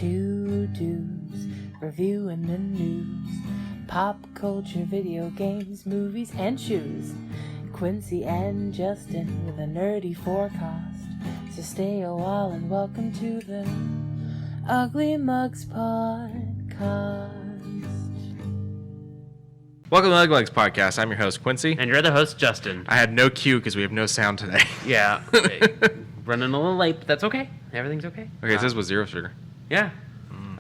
Two dudes reviewing the news, pop culture, video games, movies, and shoes. Quincy and Justin with a nerdy forecast. So stay a while and welcome to the Ugly Mugs Podcast. Welcome to the Ugly Mugs Podcast. I'm your host, Quincy. And you're the host, Justin. I had no cue because we have no sound today. Yeah. Running a little late, but that's okay. Everything's okay. Okay, this was zero sugar. Yeah.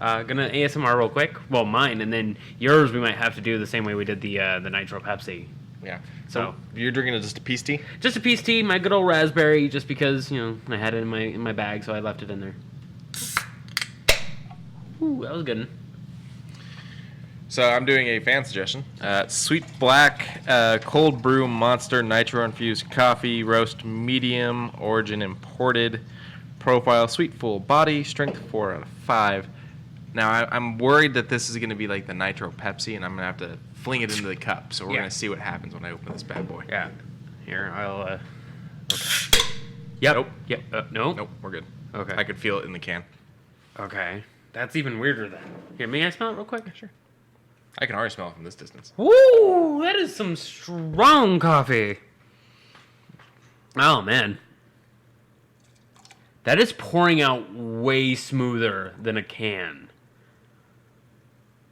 Gonna ASMR real quick. Well, mine, and then yours we might have to do the same way we did the Nitro Pepsi. Yeah. So you're drinking just a peace tea? Just a peace tea, my good old raspberry, just because, I had it in my bag, so I left it in there. Ooh, that was good. So I'm doing a fan suggestion. Sweet black, cold brew monster nitro infused coffee, roast medium, origin imported, profile sweet full body, strength 4 out of 5. Now I'm worried that this is going to be like the Nitro Pepsi, and I'm going to have to fling it into the cup. So we're going to see what happens when I open this bad boy. Yeah. Here, I'll. Okay. Yep. Nope. Yep. No. Nope. We're good. Okay. I could feel it in the can. Okay. That's even weirder then. Here, may I smell it real quick? Sure. I can already smell it from this distance. Woo! That is some strong coffee. Oh, man. That is pouring out way smoother than a can.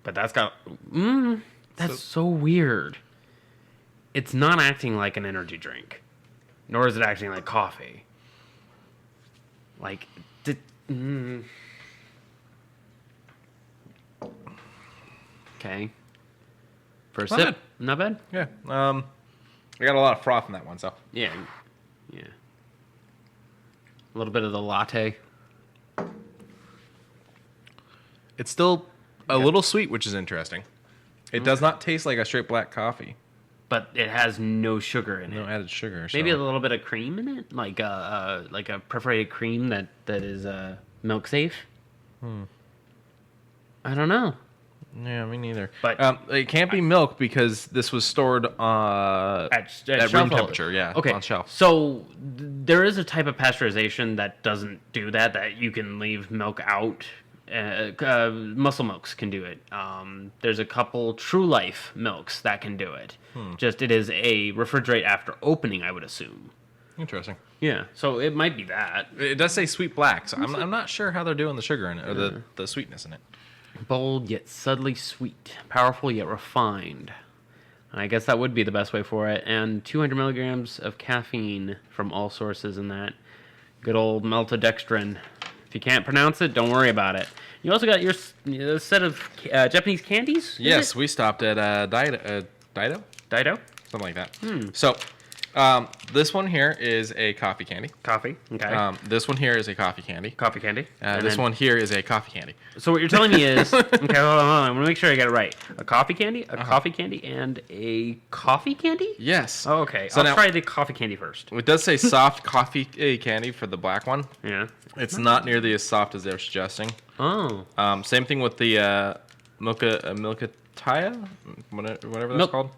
But that's got... that's so weird. It's not acting like an energy drink. Nor is it acting like coffee. Like... Okay. First sip, not bad. Yeah. I got a lot of froth in that one, so. Yeah. Yeah. A little bit of the latte. It's still a little sweet, which is interesting. It does not taste like a straight black coffee. But it has no sugar in it. No added sugar. Maybe a little bit of cream in it, like a perforated cream that is milk safe. I don't know. Yeah, me neither. But it can't be milk because this was stored at room temperature. Yeah, okay. On shelf. So there is a type of pasteurization that doesn't do that. That you can leave milk out. Muscle milks can do it. There's a couple True Life milks that can do it. Just it is a refrigerate after opening, I would assume. Interesting. Yeah, so it might be that. It does say sweet black, so I'm not sure how they're doing the sugar in it or the sweetness in it. Bold yet subtly sweet, powerful yet refined. I guess that would be the best way for it. And 200 milligrams of caffeine from all sources in that. Good old maltodextrin. If you can't pronounce it, don't worry about it. You also got your set of Japanese candies? Yes, we stopped at Dido? Dido? Something like that. So, this one here is a coffee candy. Coffee. Okay. This one here is a coffee candy. Coffee candy. This one here is a coffee candy. So what you're telling me is... okay, hold on. I'm going to make sure I get it right. A coffee candy, coffee candy, and a coffee candy? Yes. Oh, okay. So I'll try the coffee candy first. It does say soft coffee candy for the black one. Yeah. It's not nearly as soft as they're suggesting. Oh. Same thing with the Milkataya? Whatever that's called.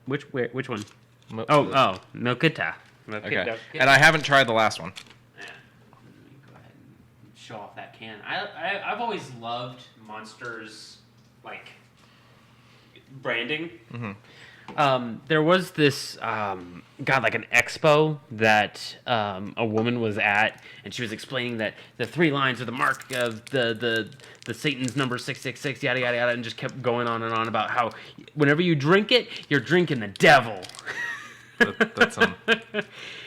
Which one? Milkita. Okay. And I haven't tried the last one. Yeah. Let me go ahead and show off that can. I've always loved Monster's branding. There was this like an expo that a woman was at, and she was explaining that the 3 lines are the mark of the Satan's number 666, yada yada yada, and just kept going on and on about how whenever you drink it, you're drinking the devil. That's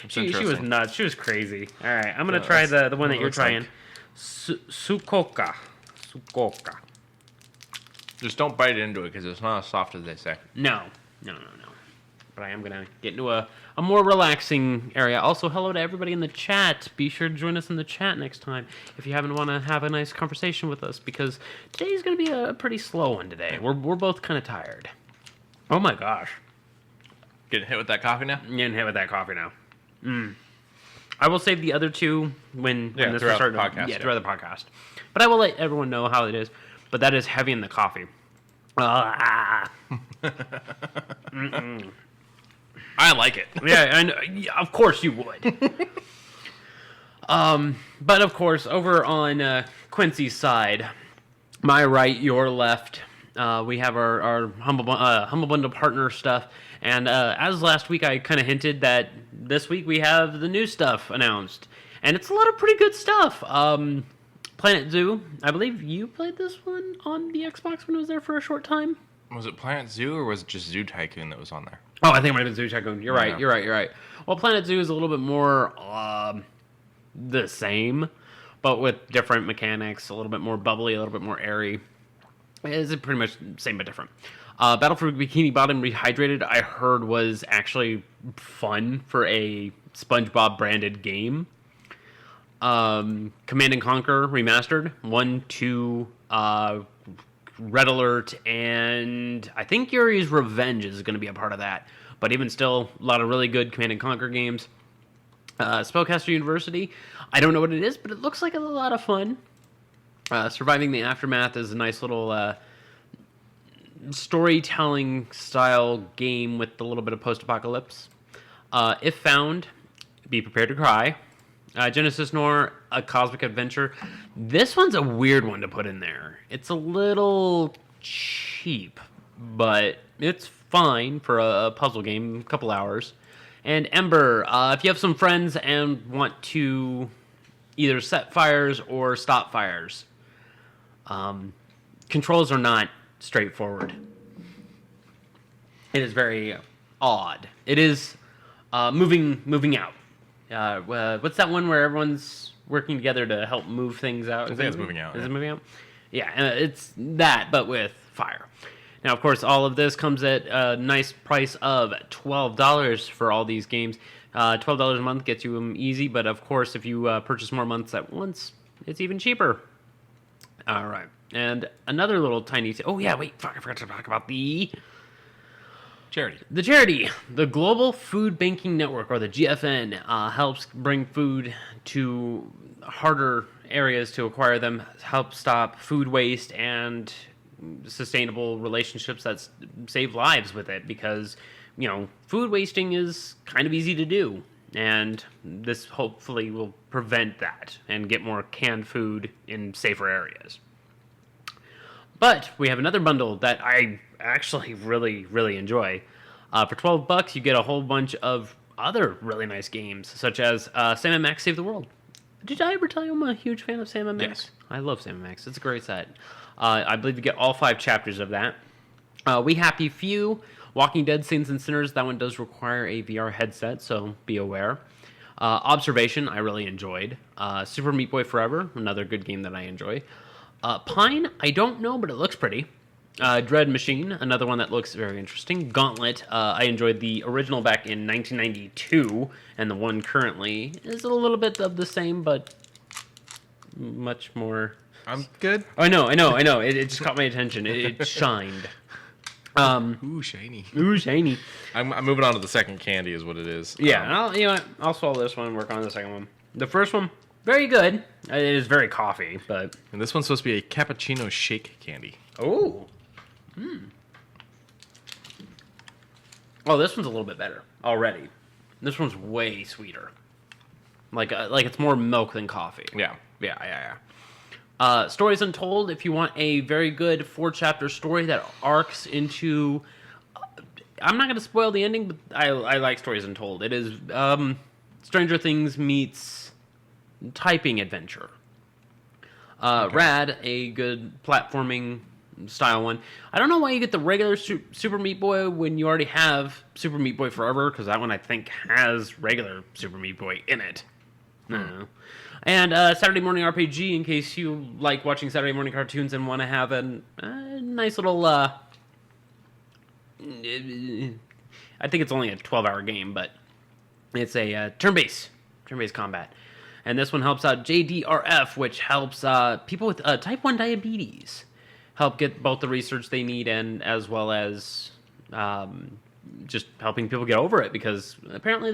she was nuts. She was crazy. All right, I'm gonna try the one that you're trying. Sukoka. Just don't bite into it because it's not as soft as they say. No. But I am going to get into a more relaxing area. Also, hello to everybody in the chat. Be sure to join us in the chat next time if you want to have a nice conversation with us, because today's going to be a pretty slow one today. We're both kind of tired. Oh my gosh. Getting hit with that coffee now? Getting hit with that coffee now. I will save the other two when this will start. Throughout the podcast. But I will let everyone know how it is. But that is heavy in the coffee. I like it. Yeah, of course you would. But of course, over on Quincy's side, my right, your left, we have our Humble Bundle partner stuff. And as last week, I kind of hinted that this week we have the new stuff announced. And it's a lot of pretty good stuff. Planet Zoo, I believe you played this one on the Xbox when it was there for a short time. Was it Planet Zoo or was it just Zoo Tycoon that was on there? Oh, I think it might have been Zoo Tycoon. You're right. Well, Planet Zoo is a little bit more the same, but with different mechanics, a little bit more bubbly, a little bit more airy. It's pretty much same but different. Battle for Bikini Bottom Rehydrated, I heard, was actually fun for a SpongeBob branded game. Command and Conquer Remastered, 1, 2, Red Alert, and I think Yuri's Revenge is going to be a part of that. But even still, a lot of really good Command and Conquer games. Spellcaster University, I don't know what it is, but it looks like a lot of fun. Surviving the Aftermath is a nice little storytelling style game with a little bit of post-apocalypse. If Found, Be Prepared to Cry. Genesis Noir, A Cosmic Adventure. This one's a weird one to put in there. It's a little cheap, but it's fine for a puzzle game, a couple hours. And Ember, if you have some friends and want to either set fires or stop fires, controls are not straightforward. It is very odd. It is moving out. What's that one where everyone's working together to help move things out? I think it's Moving Out. Is it Moving Out? Yeah, it's that, but with fire. Now, of course, all of this comes at a nice price of $12 for all these games. $12 a month gets you them easy, but of course, if you purchase more months at once, it's even cheaper. All right. And another little tiny... I forgot to talk about the... Charity. The charity, the Global Food Banking Network, or the GFN, helps bring food to harder areas to acquire them, help stop food waste and sustainable relationships that save lives with it, because, food wasting is kind of easy to do, and this hopefully will prevent that and get more canned food in safer areas. But we have another bundle that I actually really, really enjoy. For $12, you get a whole bunch of other really nice games, such as Sam & Max Save the World. Did I ever tell you I'm a huge fan of Sam & Max? Yes. I love Sam & Max. It's a great set. I believe you get all 5 chapters of that. We Happy Few, Walking Dead Saints and Sinners. That one does require a VR headset, so be aware. Observation, I really enjoyed. Super Meat Boy Forever, another good game that I enjoy. Pine, I don't know, but it looks pretty. Dread Machine, another one that looks very interesting. Gauntlet, I enjoyed the original back in 1992, and the one currently is a little bit of the same, but much more... I'm good. Oh, I know. It just caught my attention. It shined. Ooh, shiny. Ooh, shiny. I'm moving on to the second candy is what it is. Yeah, I'll swallow this one and work on the second one. The first one, very good. It is very coffee, but... And this one's supposed to be a cappuccino shake candy. Oh. Oh, this one's a little bit better already. This one's way sweeter. Like it's more milk than coffee. Yeah. Stories Untold, if you want a very good 4-chapter story that arcs into... I'm not going to spoil the ending, but I like Stories Untold. It is Stranger Things meets typing adventure. Okay. Rad, a good platforming style one. I don't know why you get the regular Super Meat Boy when you already have Super Meat Boy Forever, because that one I think has regular Super Meat Boy in it. I don't know. And Saturday Morning RPG, in case you like watching Saturday morning cartoons and want to have a nice little... I think it's only a 12-hour game, but it's a turn-based combat. And this one helps out JDRF, which helps people with type 1 diabetes help get both the research they need and as well as just helping people get over it, because apparently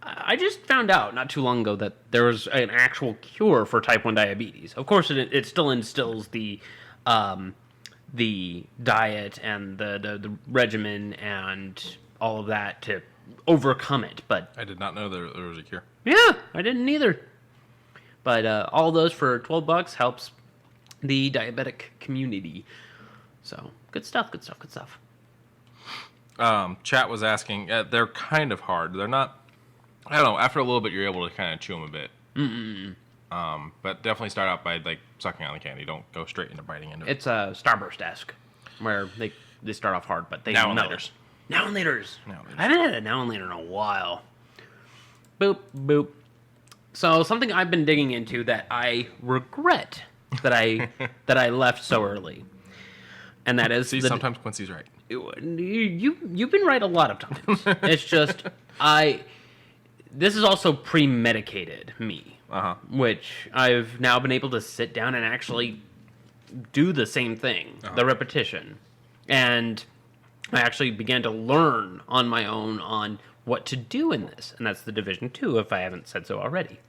I just found out not too long ago that there was an actual cure for type 1 diabetes. Of course, it still instills the diet and the regimen and all of that to overcome it. But I did not know there was a cure. Yeah, I didn't either. But all those for $12 helps the diabetic community. So good stuff. Chat was asking, they're kind of hard. They're not, I don't know, after a little bit you're able to kind of chew them a bit. But definitely start out by like sucking on the candy. Don't go straight into biting into it. It's a Starburst-esque, where they start off hard, but they Now and mellow. laters. Now and laters. I haven't had a now and later in a while. Boop, boop. So something I've been digging into that I regret that I left so early. And that is... See, sometimes Quincy's right. You've been right a lot of times. It's just, this is also premedicated me. Which I've now been able to sit down and actually do the same thing, the repetition. And I actually began to learn on my own on what to do in this. And that's the Division 2, if I haven't said so already.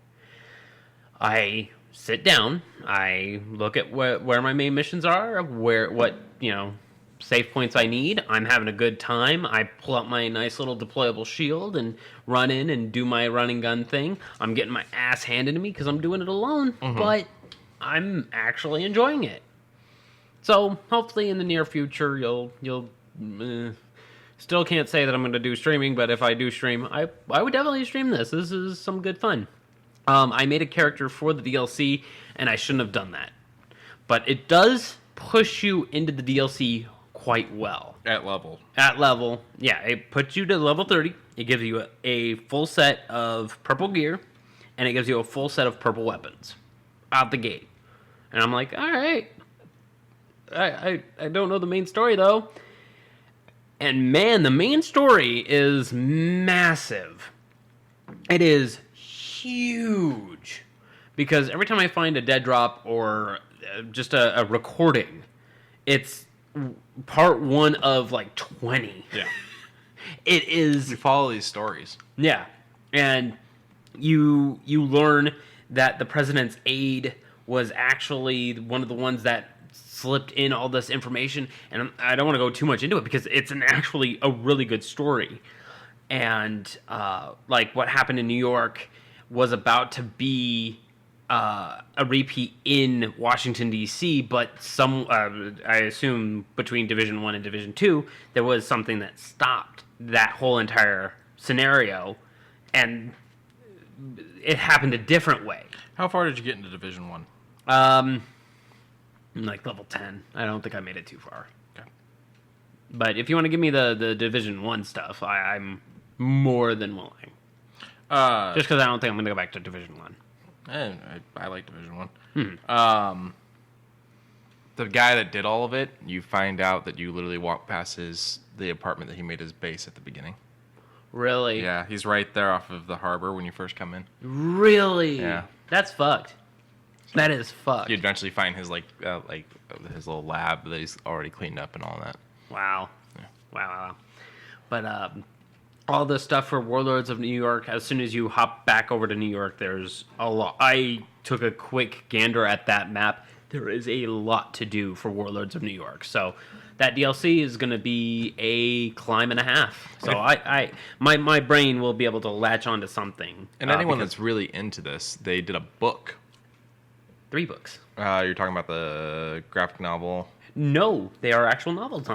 I sit down, I look at where my main missions are, what save points I need. I'm having a good time. I pull out my nice little deployable shield and run in and do my running gun thing. I'm getting my ass handed to me because I'm doing it alone, but I'm actually enjoying it. So hopefully in the near future you'll still can't say that I'm going to do streaming, but if I do stream, I would definitely stream this. This is some good fun. I made a character for the DLC, and I shouldn't have done that. But it does push you into the DLC quite well. At level. Yeah, it puts you to level 30. It gives you a full set of purple gear, and it gives you a full set of purple weapons out the gate. And I'm like, all right. I don't know the main story, though. And man, the main story is massive. It is huge. Because every time I find a dead drop or just a recording, it's part one of like 20. Yeah. It is... You follow these stories. Yeah. And you learn that the president's aide was actually one of the ones that slipped in all this information. And I don't want to go too much into it because it's actually a really good story. And like what happened in New York was about to be a repeat in Washington, D.C., but I assume between Division 1 and Division 2, there was something that stopped that whole entire scenario, and it happened a different way. How far did you get into Division 1? Like level 10. I don't think I made it too far. Okay. But if you want to give me the Division 1 stuff, I'm more than willing. Just because I don't think I'm going to go back to Division 1. I like Division 1. The guy that did all of it, you find out that you literally walk past the apartment that he made his base at the beginning. Really? Yeah, he's right there off of the harbor when you first come in. Really? Yeah. That's fucked. That is fucked. You eventually find his his little lab that he's already cleaned up and all that. Wow. Yeah. Wow. But all the stuff for Warlords of New York, as soon as you hop back over to New York, there's a lot. I took a quick gander at that map. There is a lot to do for Warlords of New York. So that DLC is going to be a climb and a half. So my brain will be able to latch onto something. And anyone that's really into this, they did a book. 3 books. You're talking about the graphic novel? No, they are actual novels.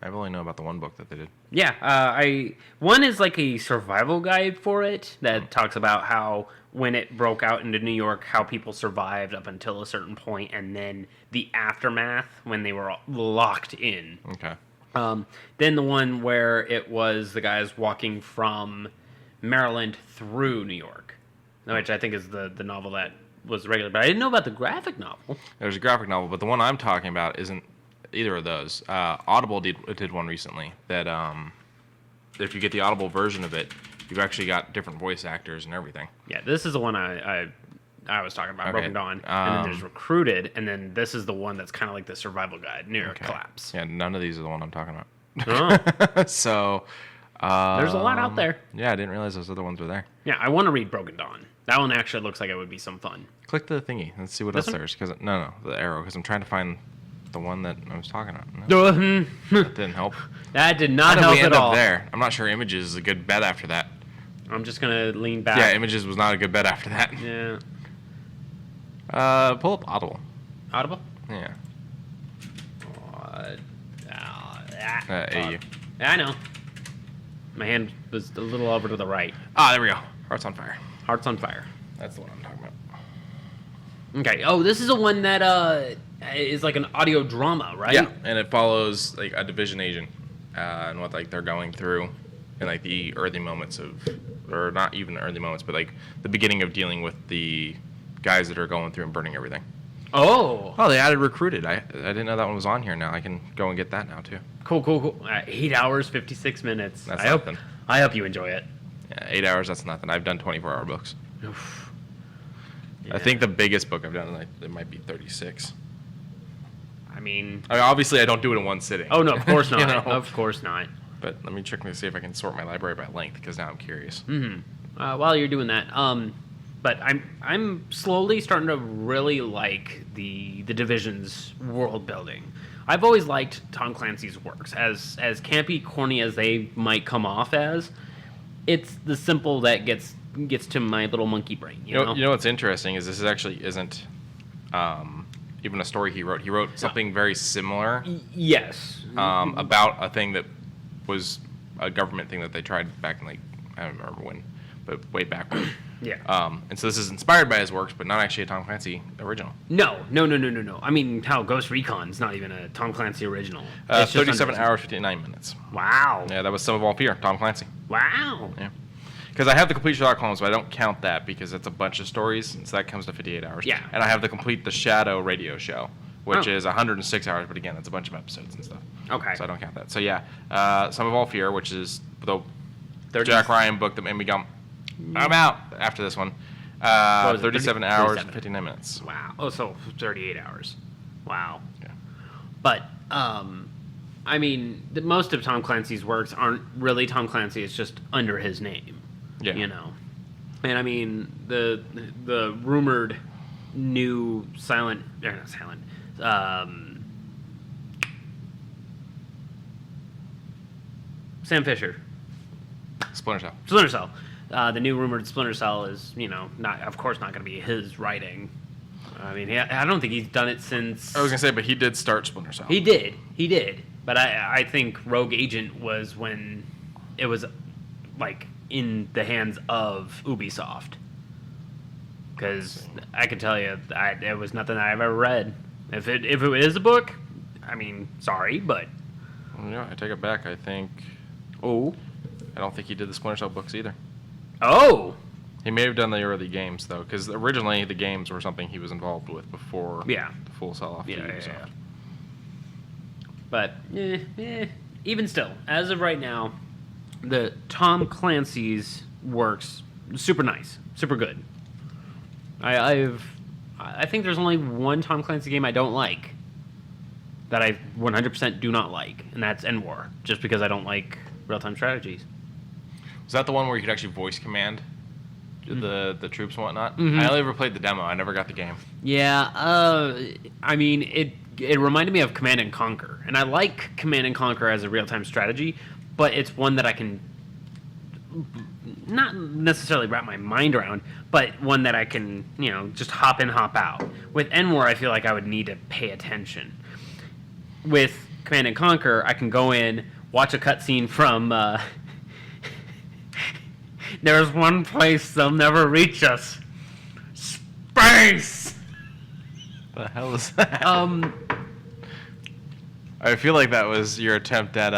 I only know about the one book that they did. Yeah, one is like a survival guide for it that talks about how when it broke out into New York, how people survived up until a certain point, and then the aftermath when they were locked in. Okay. Then the one where it was the guys walking from Maryland through New York, which I think is the novel that was regular. But I didn't know about the graphic novel. There's a graphic novel, but the one I'm talking about isn't either of those. Audible did one recently that if you get the Audible version of it, you've actually got different voice actors and everything. Yeah, this is the one I was talking about, Okay. Broken Dawn. And then there's Recruited, and then this is the one that's kind of like the survival guide, New York Collapse. Yeah, none of these are the one I'm talking about. Oh. So... there's a lot out there. Yeah, I didn't realize those other ones were there. Yeah, I want to read Broken Dawn. That one actually looks like it would be some fun. Click the thingy. Let's see what This else one? there's. No, the arrow. Because I'm trying to find the one that I was talking about. No, that didn't help. That did not How did help we at end all. up there? I'm not sure Images is a good bet after that. I'm just going to lean back. Yeah, Images was not a good bet after that. Yeah. Pull up Audible. Audible? Yeah. AU. I know. My hand was a little over to the right. Ah, there we go. Hearts on Fire. Hearts on Fire. That's the one I'm talking about. Okay. Oh, this is the one that is like an audio drama, right? Yeah, and it follows like a division agent and what like they're going through in like the early moments of, or not even early moments, but like the beginning of dealing with the guys that are going through and burning everything. Oh, they added Recruited. I didn't know that one was on here now. I can go and get that now too. Cool. 8 hours, 56 minutes. That's I nothing. hope you enjoy it. Yeah, 8 hours. That's nothing. I've done 24-hour books. Oof. I think the biggest book I've done, it might be 36. I mean, obviously, I don't do it in one sitting. Oh no, of course not. You know? Of course not. But let me check to see if I can sort my library by length because now I'm curious. While you're doing that, but I'm slowly starting to really like the Division's world building. I've always liked Tom Clancy's works, as campy, corny as they might come off as. It's the simple that gets to my little monkey brain. You know what's interesting is this actually isn't even a story he wrote. He wrote something very similar. Yes. About a thing that was a government thing that they tried back in, like, I don't remember when, but way back when. Yeah. And so this is inspired by his works, but not actually a Tom Clancy original. No. I mean, Ghost Recon's not even a Tom Clancy original. 37 hours, 59 minutes. Wow. Yeah, that was Some of All Fear, Tom Clancy. Wow. Yeah. Because I have the complete Sherlock Holmes, but I don't count that because it's a bunch of stories, and so that comes to 58 hours. Yeah. And I have The Shadow radio show, which is 106 hours, but again, it's a bunch of episodes and stuff. Okay. So I don't count that. So yeah, Some of All Fear, which is the Jack Ryan book that made me go, I'm out after this one. 37 hours, 59 minutes. Wow. Oh, so 38 hours. Wow. Yeah. But, I mean, most of Tom Clancy's works aren't really Tom Clancy. It's just under his name. Yeah. You know? And, I mean, the rumored new Sam Fisher. Splinter Cell. The new rumored Splinter Cell is, of course not going to be his writing. I mean, I don't think he's done it since... I was going to say, but he did start Splinter Cell. He did. But I think Rogue Agent was when it was, like, in the hands of Ubisoft. Because I can tell you, it was nothing I've ever read. If it is a book, I mean, sorry, but... Yeah, I take it back. I think... Oh? I don't think he did the Splinter Cell books either. Oh! He may have done the early games, though, because originally the games were something he was involved with before the full sell-off to Ubisoft. Yeah. But, even still, as of right now, the Tom Clancy's works, super nice, super good. I think there's only one Tom Clancy game I don't like, that I 100% do not like, and that's N-War, just because I don't like real-time strategies. Was that the one where you could actually voice command the troops and whatnot? Mm-hmm. I only ever played the demo. I never got the game. Yeah, I mean, it reminded me of Command & Conquer, and I like Command & Conquer as a real-time strategy, but it's one that I can not necessarily wrap my mind around, but one that I can, just hop in, hop out. With N-War, I feel like I would need to pay attention. With Command & Conquer, I can go in, watch a cutscene from... There's one place they'll never reach us. Space! The hell is that? I feel like that was your attempt at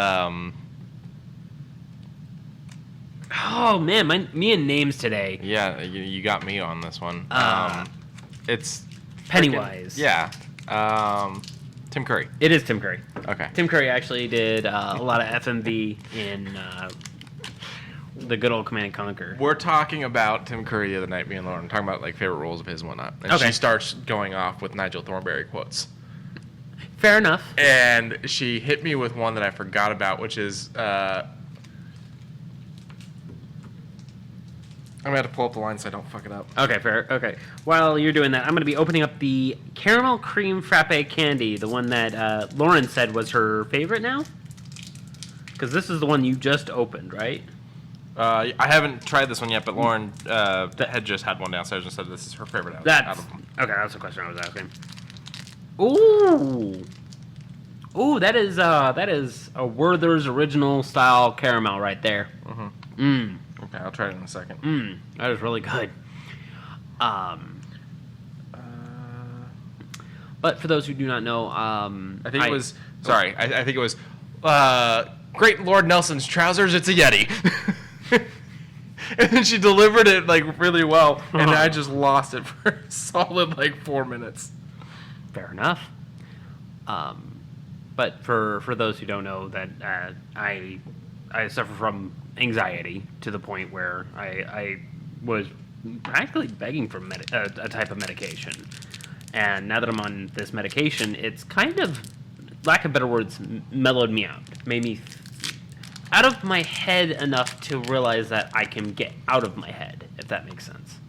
Oh man, me and names today. Yeah, you got me on this one. It's Pennywise. Tim Curry. It is Tim Curry. Okay. Tim Curry actually did a lot of FMV in the good old Command & Conquer. We're talking about Tim Curry the other night, me and Lauren. Talking about like favorite roles of his and whatnot. And she starts going off with Nigel Thornberry quotes. Fair enough. And she hit me with one that I forgot about, which is I'm gonna have to pull up the line so I don't fuck it up. Okay, fair. Okay. While you're doing that, I'm gonna be opening up the caramel cream frappe candy, the one that Lauren said was her favorite now. Because this is the one you just opened, right? I haven't tried this one yet, but Lauren had just had one downstairs and said this is her favorite out of them. Okay, that's the question I was asking. Ooh, that is a Werther's original style caramel right there. Okay, I'll try it in a second. That is really good. But for those who do not know, I think it was Great Lord Nelson's trousers. It's a Yeti. And then she delivered it like really well, and I just lost it for a solid like 4 minutes. Fair enough. But for those who don't know, that I suffer from anxiety to the point where I was practically begging for a type of medication. And now that I'm on this medication, it's kind of, lack of better words, mellowed me out. Made me out of my head enough to realize that I can get out of my head, if that makes sense.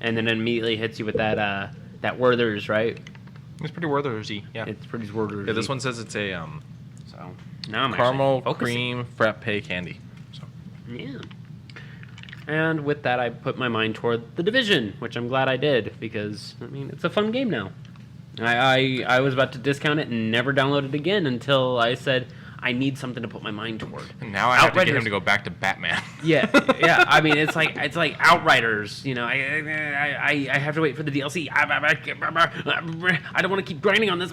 And then it immediately hits you with that Werther's, right? It's pretty Werther's-y, yeah. It's pretty Werther's-y. Yeah, this one says it's a so now I'm caramel cream frappe candy. So yeah. And with that, I put my mind toward The Division, which I'm glad I did, because, I mean, it's a fun game now. I was about to discount it and never download it again until I said, I need something to put my mind toward. And now I have to get him to go back to Batman. Yeah. I mean, it's like Outriders, you know. I have to wait for the DLC. I don't want to keep grinding on this.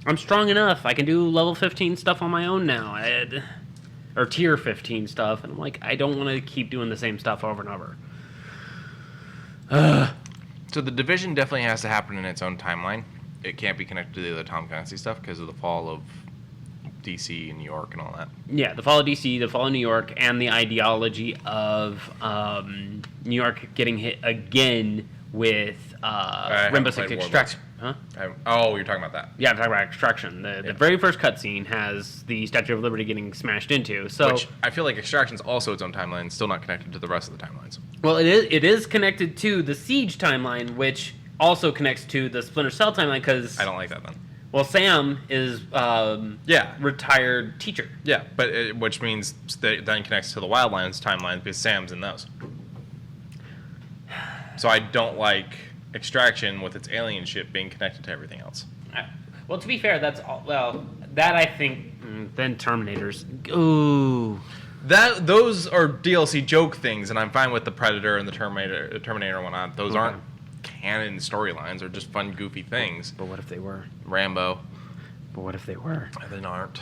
I'm strong enough. I can do level 15 stuff on my own now. Or tier 15 stuff, and I'm like, I don't want to keep doing the same stuff over and over. So the Division definitely has to happen in its own timeline. It can't be connected to the other Tom Clancy stuff because of the fall of DC and New York and all that. Yeah, the fall of DC, the fall of New York, and the ideology of New York getting hit again with Rainbow Six Extraction. Huh? You're talking about that. Yeah, I'm talking about Extraction. The very first cutscene has the Statue of Liberty getting smashed into. So, which I feel like Extraction's also its own timeline, still not connected to the rest of the timelines. Well, it is connected to the Siege timeline, which also connects to the Splinter Cell timeline, because I don't like that then. Well, Sam is retired teacher. Yeah, but which means that then connects to the Wildlands timeline because Sam's in those. So I don't like Extraction with its alien ship being connected to everything else. Well, to be fair, that's all. Well, that I think. Then Terminators. Ooh. Those are DLC joke things, and I'm fine with the Predator and the Terminator and whatnot. Those aren't canon storylines; they're just fun, goofy things. But what if they were? Rambo. But what if they were? They aren't.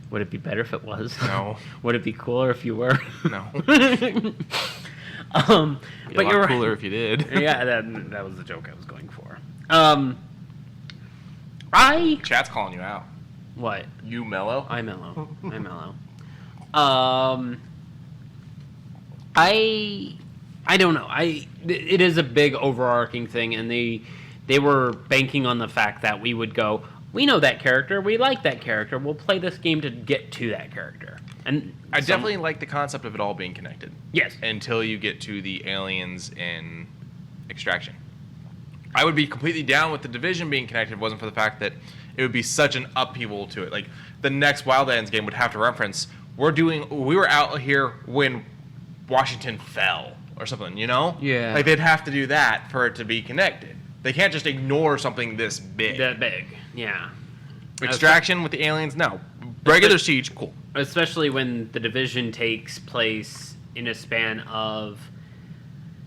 Would it be better if it was? No. Would it be cooler if you were? No. But you're cooler if you did. Yeah, that was the joke I was going for. Chat's calling you out. What? You mellow? I'm mellow. I don't know. It is a big overarching thing, and they were banking on the fact that we would go, we know that character, we like that character, we'll play this game to get to that character. And I definitely like the concept of it all being connected. Yes. Until you get to the aliens in Extraction. I would be completely down with the Division being connected if it wasn't for the fact that it would be such an upheaval to it. Like, the next Wildlands game would have to reference, we were out here when Washington fell, or something, you know? Yeah. Like, they'd have to do that for it to be connected. They can't just ignore something this big. That big, yeah. Extraction with the aliens, no. Regular Siege, cool. Especially when the Division takes place in a span of,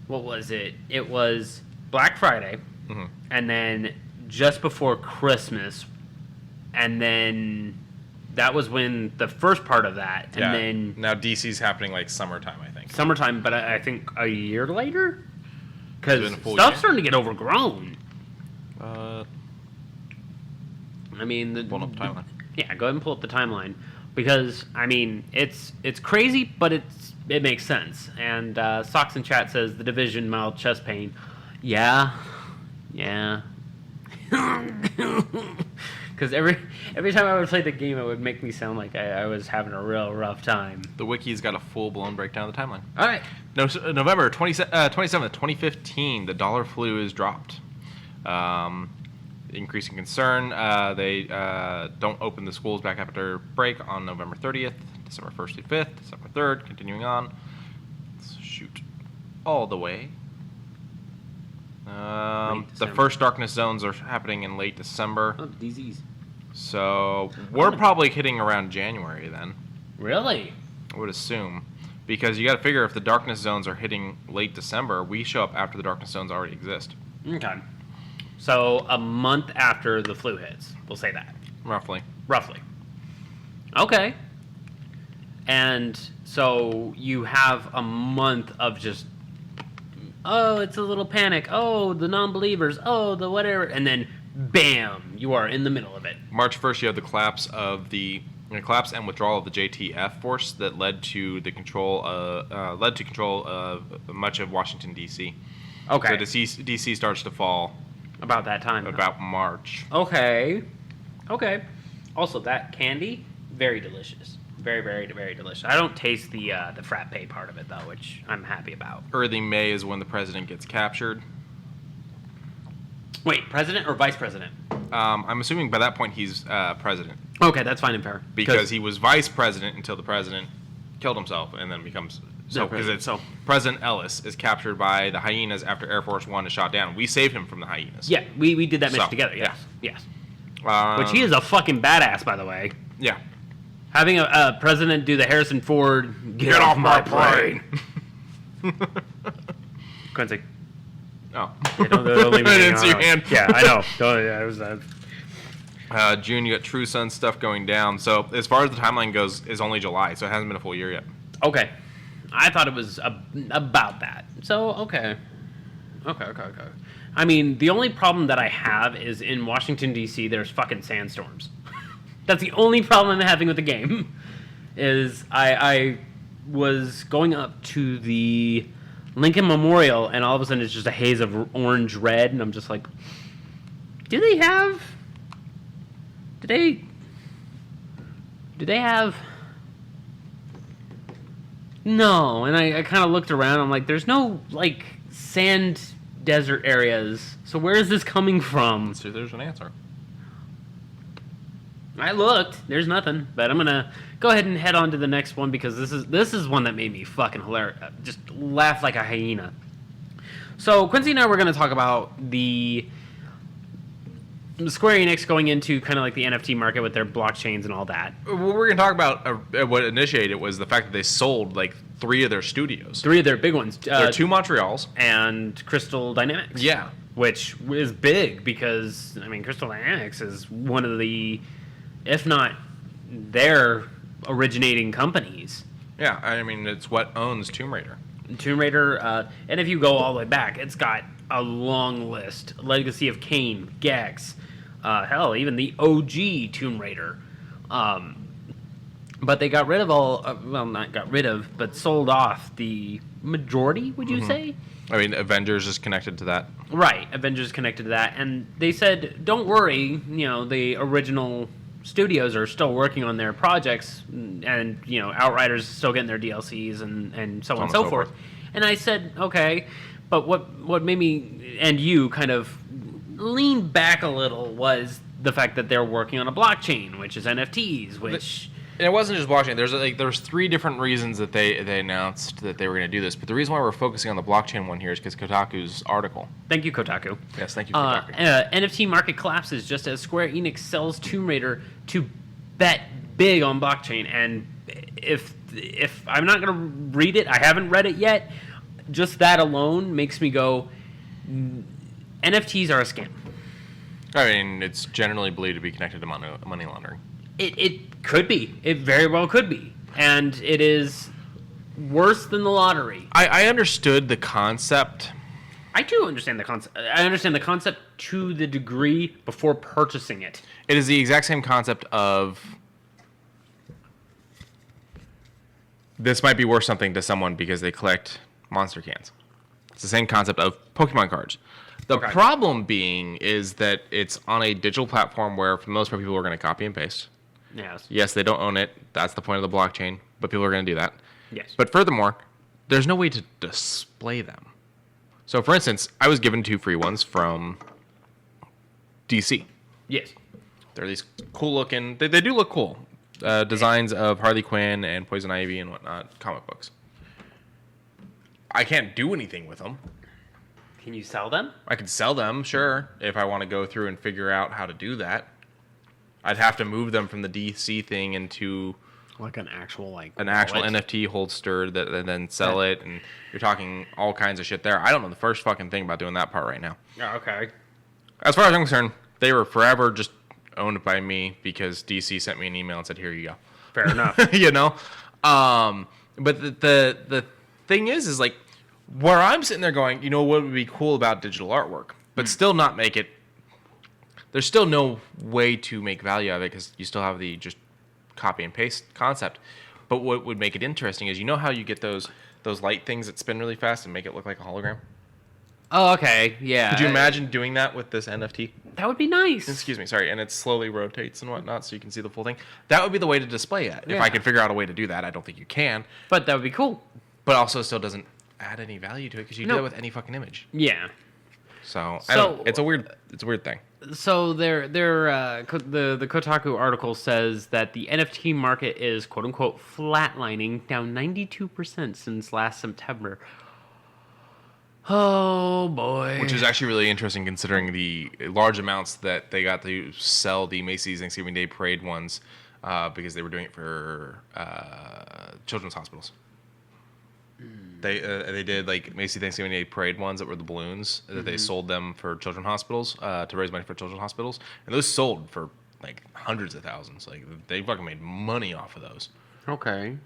what was it? It was Black Friday, and then just before Christmas, and then that was when the first part of that, and then now DC's happening like summertime, I think. Summertime, but I think a year later, because stuff's starting to get overgrown. I mean, pull up the timeline. Yeah, go ahead and pull up the timeline, because I mean it's crazy, but it makes sense. And Socks in chat says the Division mild chest pain. Yeah. Because every time I would play the game, it would make me sound like I was having a real rough time. The wiki's got a full-blown breakdown of the timeline. All right. No, November 27th, 2015, the dollar flu is dropped. increasing concern. They don't open the schools back after break on November 30th, December 1st through 5th, December 3rd, continuing on. Let's shoot all the way. The first darkness zones are happening in late December. Oh, DZs. So we're probably hitting around January then. Really? I would assume. Because you got to figure if the darkness zones are hitting late December, we show up after the darkness zones already exist. Okay. So a month after the flu hits. We'll say that. Roughly. Okay. And so you have a month of just, oh, it's a little panic. Oh, the non-believers. Oh, the whatever. And then, bam, you are in the middle of it. March 1st, you have the collapse and withdrawal of the JTF force that led to control of much of Washington D.C. Okay. So D.C. starts to fall About that time. about March. Okay. Also, that candy, very delicious. Very, very, very delicious. I don't taste the frappe part of it, though, which I'm happy about. Early May is when the president gets captured. Wait, president or vice president? I'm assuming by that point he's president. Okay, that's fine and fair. Because he was vice president until the president killed himself and then becomes... President Ellis is captured by the hyenas after Air Force One is shot down. We saved him from the hyenas. Yeah, we did that mission together, yes. Yeah. Yes. Which he is a fucking badass, by the way. Yeah. Having a president do the Harrison Ford, get off my plane. Quincy. Oh. Yeah, don't leave me I didn't see your hand. Yeah, I know. It was June, you got True Sun stuff going down. So as far as the timeline goes, it's only July, so it hasn't been a full year yet. Okay. I thought it was about that. So, okay. I mean, the only problem that I have is in Washington, D.C., there's fucking sandstorms. That's the only problem I'm having with the game. Is I was going up to the Lincoln Memorial, and all of a sudden it's just a haze of orange-red, and I'm just like, do they have... No, and I kind of looked around. I'm like, there's no, like, sand desert areas. So where is this coming from? So there's an answer. I looked. There's nothing. But I'm going to go ahead and head on to the next one because this is one that made me fucking hilarious. Just laugh like a hyena. So Quincy and I were going to talk about the Square Enix going into kind of like the NFT market with their blockchains and all that. What we're going to talk about, what initiated it was the fact that they sold like 3 of their studios. 3 of their big ones. There are 2 Montreals. And Crystal Dynamics. Yeah. Which is big because, I mean, Crystal Dynamics is one of the, if not their originating companies. Yeah, I mean, it's what owns Tomb Raider. And if you go all the way back, it's got a long list. Legacy of Kain, Gex, hell, even the OG Tomb Raider. But they got rid of not got rid of, but sold off the majority, would you say? I mean, Avengers is connected to that. Right, Avengers connected to that. And they said, don't worry, the original studios are still working on their projects, and Outriders is still getting their DLCs and so on and so forth. And I said, okay, but what made me and you kind of lean back a little was the fact that they're working on a blockchain, which is NFTs, which... And it wasn't just blockchain. There's 3 different reasons that they announced that they were going to do this. But the reason why we're focusing on the blockchain one here is because Kotaku's article. Thank you, Kotaku. Yes, thank you, Kotaku. NFT market collapses just as Square Enix sells Tomb Raider to bet big on blockchain. And if I'm not going to read it, I haven't read it yet, just that alone makes me go, NFTs are a scam. I mean, it's generally believed to be connected to money laundering. It could be. It very well could be. And it is worse than the lottery. I understood the concept. I do understand the concept. I understand the concept to the degree before purchasing it. It is the exact same concept of this might be worth something to someone because they collect monster cans. It's the same concept of Pokemon cards. The problem being is that it's on a digital platform where for the most part people are going to copy and paste. Yes. Yes, they don't own it. That's the point of the blockchain, but people are going to do that. Yes. But furthermore, there's no way to display them. So, for instance, I was given 2 free ones from DC. Yes. They're these cool looking. They do look cool. Designs of Harley Quinn and Poison Ivy and whatnot. Comic books. I can't do anything with them. Can you sell them? I could sell them, sure, if I want to go through and figure out how to do that. I'd have to move them from the DC thing into Like an actual actual NFT holster that and then sell it, and you're talking all kinds of shit there. I don't know the first fucking thing about doing that part right now. Oh, okay. As far as I'm concerned, they were forever just owned by me because DC sent me an email and said, "Here you go." Fair enough. You know, but the thing is like where I'm sitting there going, you know, what would be cool about digital artwork, but still not make it. There's still no way to make value out of it because you still have the just copy and paste concept. But what would make it interesting is, you know how you get those light things that spin really fast and make it look like a hologram? Oh, okay. Yeah. Could you imagine doing that with this NFT? That would be nice. Excuse me, sorry. And it slowly rotates and whatnot so you can see the full thing. That would be the way to display it. Yeah. If I could figure out a way to do that, I don't think you can. But that would be cool. But also still doesn't add any value to it because you do that with any fucking image. Yeah. So I don't, it's a weird thing. So the Kotaku article says that the NFT market is quote unquote flatlining, down 92% since last September. Oh boy. Which is actually really interesting considering the large amounts that they got to sell the Macy's Thanksgiving Day Parade ones because they were doing it for children's hospitals. They did like Macy's Thanksgiving Day Parade ones that were the balloons that they sold them for children's hospitals to raise money for children's hospitals, and those sold for like hundreds of thousands. Like they fucking made money off of those. Okay.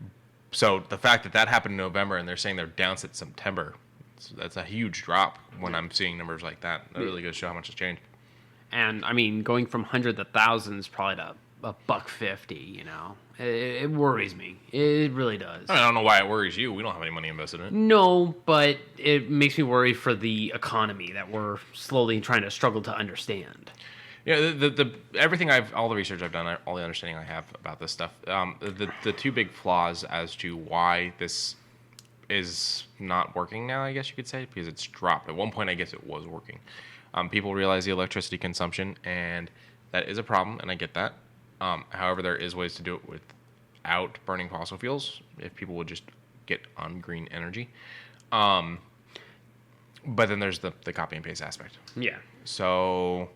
So the fact that that happened in November and they're saying they're down since September, that's a huge drop when I'm seeing numbers like that. That really goes to show how much has changed. And I mean, going from hundreds of thousands probably to $150, you know, it worries me. It really does. I don't know why it worries you. We don't have any money invested in it. No, but it makes me worry for the economy that we're slowly trying to struggle to understand. Yeah, everything all the research I've done, all the understanding I have about this stuff, the two big flaws as to why this is not working now, I guess you could say, because it's dropped. At one point, I guess it was working. People realize the electricity consumption, and that is a problem, and I get that. However, there is ways to do it without burning fossil fuels if people would just get on green energy. But then there's the copy and paste aspect. Yeah. So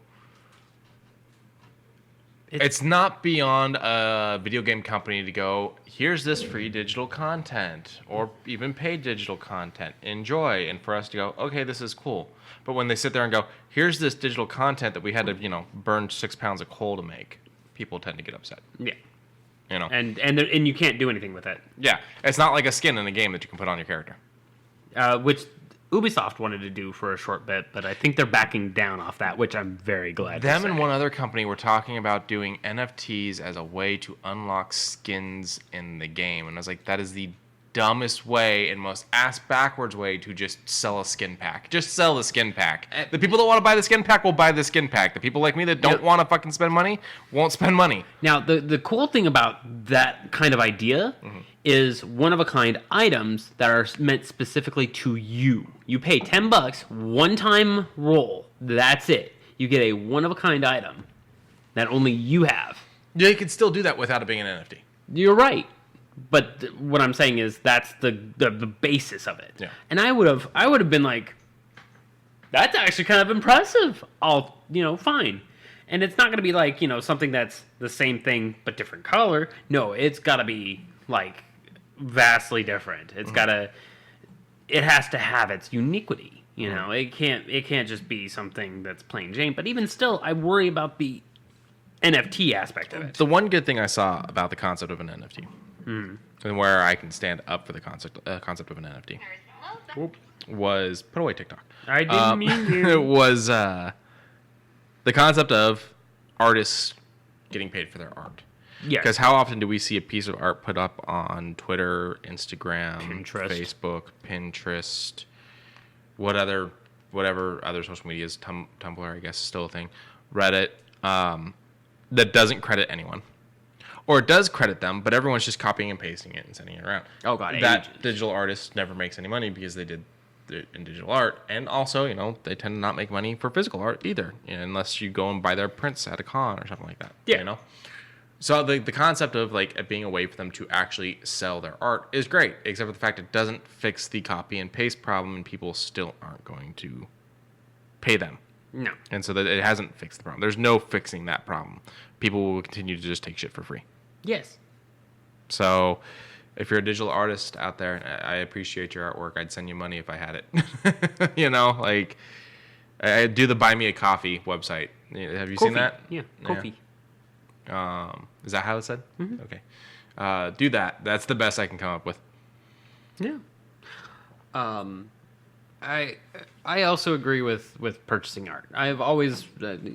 it's not beyond a video game company to go, here's this free digital content or even paid digital content. Enjoy. And for us to go, okay, this is cool. But when they sit there and go, here's this digital content that we had to, burn 6 pounds of coal to make, people tend to get upset. Yeah. And you can't do anything with it. Yeah. It's not like a skin in a game that you can put on your character. Which Ubisoft wanted to do for a short bit, but I think they're backing down off that, which I'm very glad Them to say. and one other company were talking about doing NFTs as a way to unlock skins in the game. And I was like, that is the dumbest way and most ass-backwards way to just sell a skin pack. Just sell the skin pack. The people that want to buy the skin pack will buy the skin pack. The people like me that don't want to fucking spend money won't spend money. Now, the cool thing about that kind of idea is one-of-a-kind items that are meant specifically to you. You pay $10, one-time roll. That's it. You get a one-of-a-kind item that only you have. Yeah, you can still do that without it being an NFT. You're right. But what I'm saying is that's the basis of it. Yeah. And I would have been like, that's actually kind of impressive. Fine. And it's not going to be like, something that's the same thing but different color. No, it's got to be like vastly different. It's it has to have its uniquity. It can't just be something that's plain Jane. But even still, I worry about the NFT aspect of it. The one good thing I saw about the concept of an NFT, and where I can stand up for the concept of an NFT, was put away TikTok. I didn't mean to. It was the concept of artists getting paid for their art. Yes. Because how often do we see a piece of art put up on Twitter, Instagram, Facebook, Pinterest, whatever other social medias, Tumblr, I guess, is still a thing, Reddit, that doesn't credit anyone. Or it does credit them, but everyone's just copying and pasting it and sending it around. Oh, God. That digital artist never makes any money because they did in digital art, and also, they tend to not make money for physical art either, unless you go and buy their prints at a con or something like that. Yeah. So the concept of like it being a way for them to actually sell their art is great, except for the fact it doesn't fix the copy and paste problem, and people still aren't going to pay them. No. And so that it hasn't fixed the problem. There's no fixing that problem. People will continue to just take shit for free. Yes. So if you're a digital artist out there, I appreciate your artwork. I'd send you money if I had it. I do the Buy Me a Coffee website. Have you seen that? Yeah, Kofi. Is that how it's said? Mm-hmm. Okay. Do that. That's the best I can come up with. Yeah. I also agree with purchasing art. I've always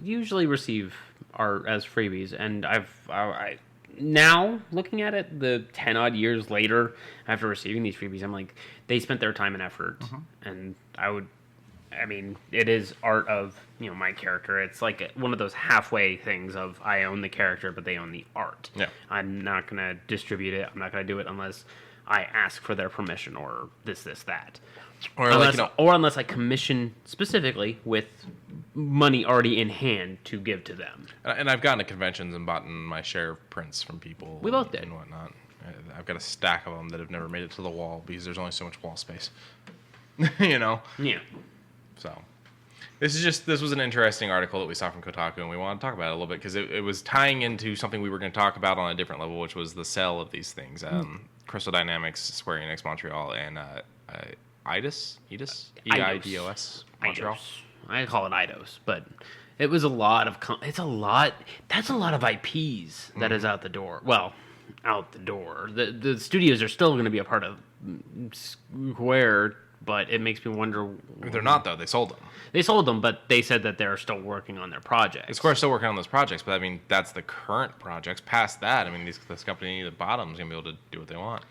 usually receive art as freebies, and I now looking at it, the 10 odd years later after receiving these freebies, I'm like, they spent their time and effort, and it is art of my character. It's like one of those halfway things of I own the character, but they own the art. Yeah. I'm not gonna distribute it. I'm not gonna do it unless I ask for their permission or this, that. Or unless I commission specifically with money already in hand to give to them. And I've gone to conventions and bought my share of prints from people. We both did. And whatnot. I've got a stack of them that have never made it to the wall because there's only so much wall space. Yeah. So this was an interesting article that we saw from Kotaku, and we want to talk about it a little bit because it was tying into something we were going to talk about on a different level, which was the sale of these things. Crystal Dynamics, Square Enix Montreal, and Eidos, Montreal. I call it Eidos, but it was a lot of. That's a lot of IPs that is out the door. Well, out the door. The studios are still going to be a part of Square, but it makes me wonder. They're not though. They sold them. They sold them, but they said that they're still working on their projects. Square's still working on those projects, but that's the current projects. Past that, this company at the bottom is going to be able to do what they want.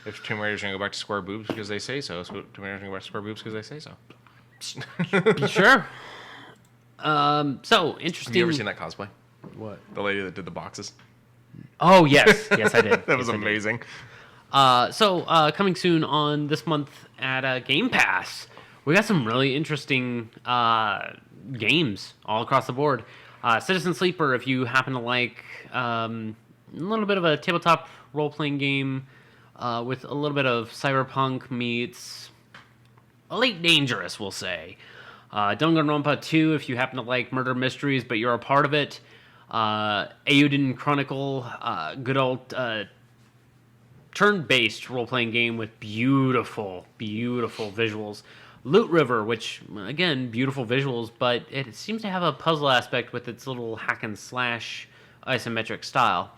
If Tomb Raider's going to go back to Square Boobs because they say so, Tomb Raider's going to go back to Square Boobs because they say so. Sure. So, interesting. Have you ever seen that cosplay? What? The lady that did the boxes? Oh, yes. Yes, I did. That was amazing. So, coming soon on this month at Game Pass, we got some really interesting games all across the board. Citizen Sleeper, if you happen to like a little bit of a tabletop role-playing game with a little bit of cyberpunk meets Elite Dangerous, we'll say. Danganronpa 2, if you happen to like murder mysteries, but you're a part of it. Eiyuden Chronicle, good old turn-based role-playing game with beautiful, beautiful visuals. Loot River, which, again, beautiful visuals, but it seems to have a puzzle aspect with its little hack-and-slash isometric style.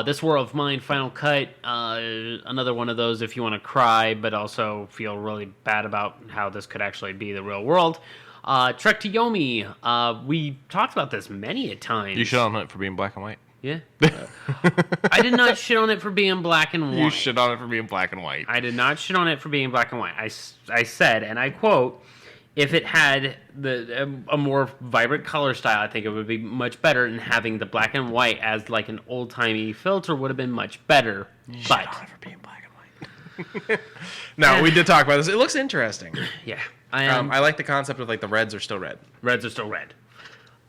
This War of Mine Final Cut, another one of those if you want to cry, but also feel really bad about how this could actually be the real world. Trek to Yomi, we talked about this many a time. You shit on it for being black and white. Yeah. I did not shit on it for being black and white. You shit on it for being black and white. I did not shit on it for being black and white. I said, and I quote, if it had a more vibrant color style, I think it would be much better, and having the black and white as like an old-timey filter would have been much better. You but shit on it for being black and white. No, we did talk about this. It looks interesting. Yeah. I like the concept of like the reds are still red. Reds are still red.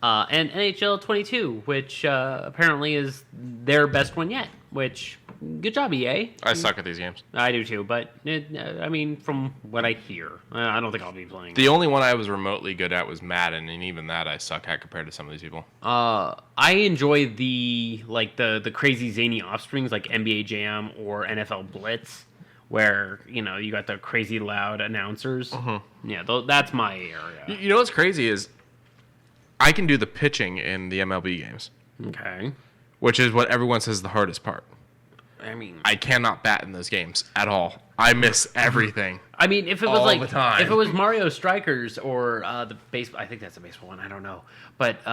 And NHL 22, which apparently is their best one yet, which, good job, EA. I suck at these games. I do too, but, from what I hear, I don't think I'll be playing. The only one I was remotely good at was Madden, and even that I suck at compared to some of these people. I enjoy the crazy zany offsprings like NBA Jam or NFL Blitz, where, you got the crazy loud announcers. Yeah, that's my area. You know what's crazy is I can do the pitching in the MLB games. Okay. Which is what everyone says is the hardest part. I cannot bat in those games at all. I miss everything. If it was if it was Mario Strikers or the baseball, I think that's a baseball one. I don't know, but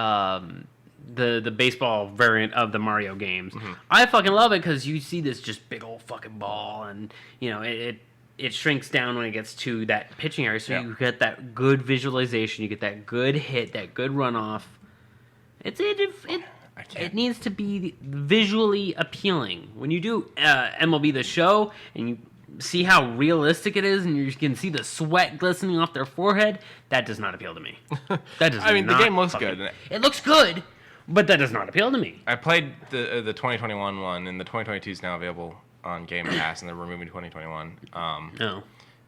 the baseball variant of the Mario games, I fucking love it because you see this just big old fucking ball, and it shrinks down when it gets to that pitching area, so you get that good visualization, you get that good hit, that good runoff. It needs to be visually appealing. When you do MLB The Show, and see how realistic it is, and you can see the sweat glistening off their forehead. That does not appeal to me. That does. I mean, the game looks fucking, good. It looks good, but that does not appeal to me. I played the 2021 one, and the 2022 is now available on Game Pass, and they're removing 2021. No.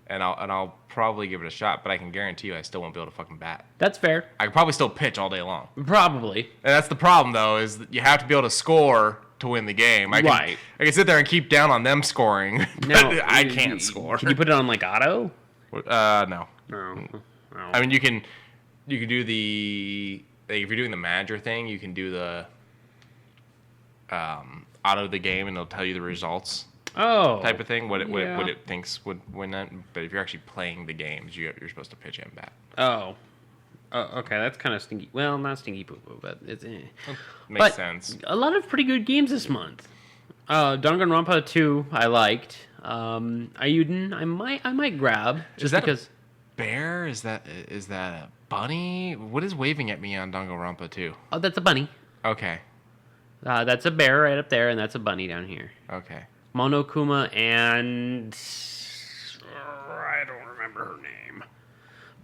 And I'll probably give it a shot, but I can guarantee you I still won't be able to fucking bat. That's fair. I could probably still pitch all day long. Probably. And that's the problem, though, is that you have to be able to score to win the game. I can sit there and keep down on them scoring, but No, I can't score. Can you put it on like auto? No. No. I mean, you can do the if you're doing the manager thing, you can do the auto the game, and it'll tell you the results. Oh. Type of thing. What it thinks would win that. But if you're actually playing the games, you're supposed to pitch and bat. Oh. Okay, that's kind of stinky. Well, not stinky poo poo, but it's Makes sense. A lot of pretty good games this month. Danganronpa 2, I liked. Ayuden, I might grab just because. Bear? Is that a bunny? What is waving at me on Danganronpa 2? Oh, that's a bunny. Okay. That's a bear right up there, and that's a bunny down here. Okay. Monokuma and I don't remember her name,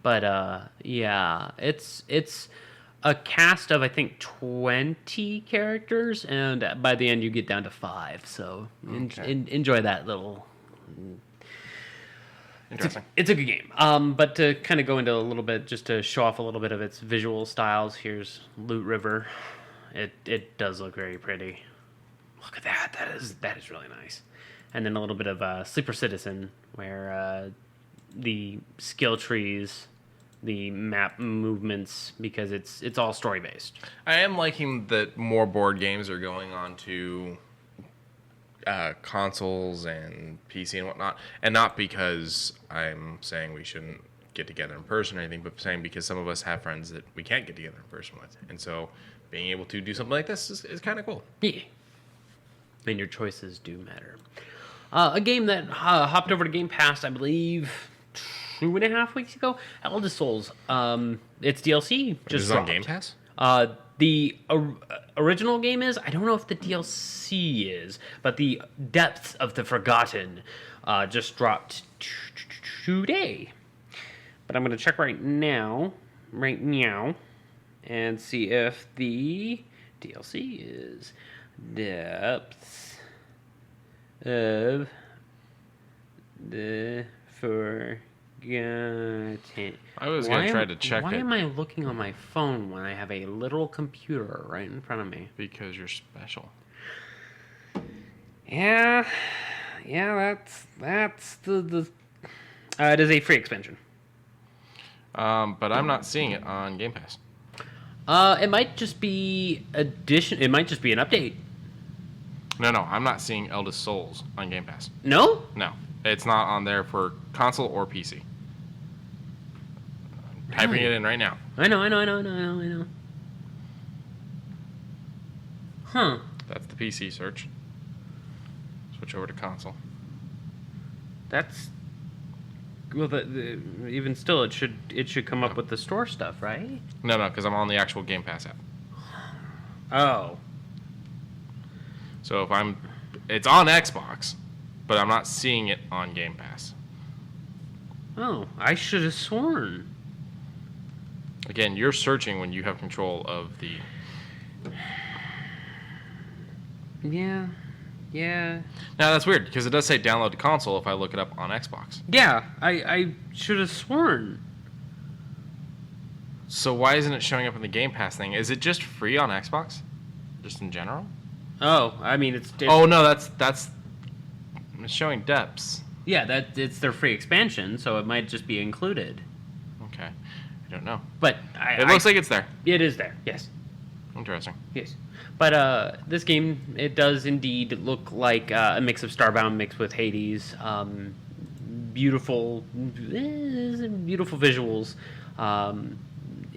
but yeah, it's a cast of I think 20 characters, and by the end you get down to 5. So enjoy that little. Interesting. It's a good game. But to kind of go into a little bit, just to show off a little bit of its visual styles, here's Loot River. It does look very pretty. Look at that. That is really nice. And then a little bit of Sleeper Citizen, where the skill trees, the map movements, because it's all story based. I am liking that more board games are going on to consoles and PC and whatnot, and not because I'm saying we shouldn't get together in person or anything, but saying because some of us have friends that we can't get together in person with, and so being able to do something like this is kind of cool. Yeah. And your choices do matter. A game that hopped over to Game Pass, I believe, 2.5 weeks ago. Eldest Souls. Its DLC just on dropped. Game Pass? The original game is. I don't know if the DLC is, but the Depths of the Forgotten just dropped today. But I'm going to check right now, and see if the DLC is Depths of the Forgotten. I was going to try to check Why it. am I looking on my phone when I have a literal computer right in front of me? Because you're special. Yeah, that's the it is a free expansion. But I'm not seeing it on Game Pass. It might just be It might just be an update. No, I'm not seeing Eldest Souls on Game Pass. No? No, it's not on there for console or PC. I'm typing it in right now. I know. Huh. That's the PC search. Switch over to console. That's well. Even still, it should come up with the store stuff, right? No, because I'm on the actual Game Pass app. Oh. So it's on Xbox, but I'm not seeing it on Game Pass. Oh, I should have sworn. Again, you're searching when you have control of the. Yeah. Now that's weird because it does say download to console if I look it up on Xbox. Yeah, I should have sworn. So why isn't it showing up in the Game Pass thing? Is it just free on Xbox? Just in general? Oh, I mean it's. Oh no, that's it's showing Depths. Yeah, it's their free expansion, so it might just be included. Okay, I don't know. But it looks like it's there. It is there. Yes. Interesting. Yes. But this game, it does indeed look like a mix of Starbound mixed with Hades. Beautiful visuals.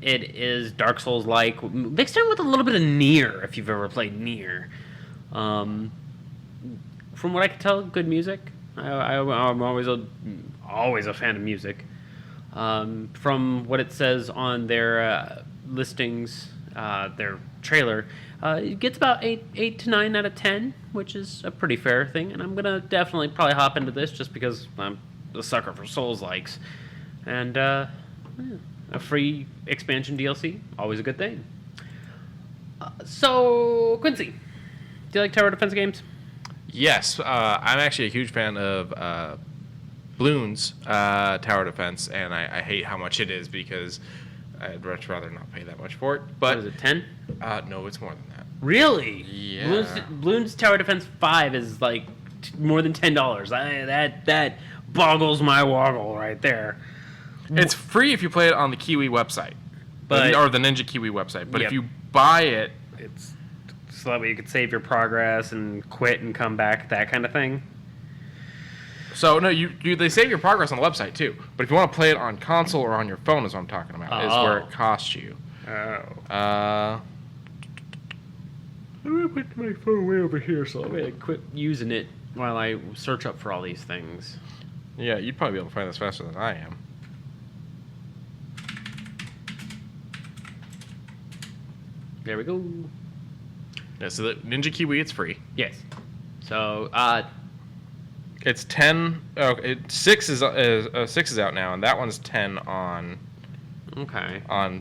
It is Dark Souls-like, mixed in with a little bit of Nier, if you've ever played Nier. From what I can tell, good music. I'm always a fan of music. From what it says on their listings, their trailer, it gets about 8 to 9 out of 10, which is a pretty fair thing. And I'm gonna definitely probably hop into this just because I'm a sucker for Souls-likes, and a free expansion DLC, always a good thing. So Quincy, do you like tower defense games? Yes, I'm actually a huge fan of Bloons tower defense, and I hate how much it is because I'd much rather not pay that much for it. But What is it, 10? No, it's more than that. Really? Yeah. Bloons Tower Defense 5 is like more than $10. That boggles my woggle right there. It's free if you play it on the Kiwi website, or the Ninja Kiwi website. But if you buy it, it's so that way you could save your progress and quit and come back, that kind of thing. So no, they save your progress on the website too. But if you want to play it on console or on your phone, is what I'm talking about. Is where it costs you. Oh. I'm gonna put my phone way over here, so I'm gonna quit using it while I search up for all these things. Yeah, you'd probably be able to find this faster than I am. There we go. Yeah, so the Ninja Kiwi, it's free. Yes. So, It's 10. Oh, 6 is out now, and that one's 10 on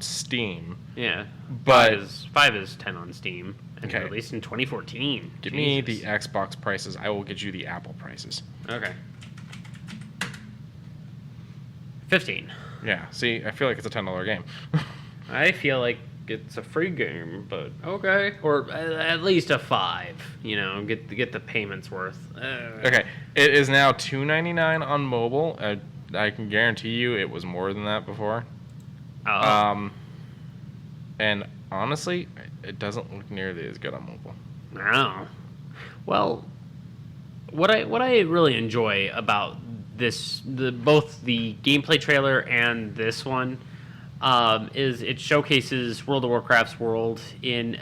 Steam. Yeah. But 5 is 10 on Steam and Okay. released in 2014. Give me the Xbox prices. I will get you the Apple prices. Okay. 15. Yeah. See, I feel like it's a $10 game. I feel like it's a free game, but okay, or at least a 5. You know, get the payments worth. Okay, it is now $2.99 on mobile. I can guarantee you it was more than that before. Oh. And honestly, it doesn't look nearly as good on mobile. No. Well, what I really enjoy about both the gameplay trailer and this one, is it showcases World of Warcraft's world in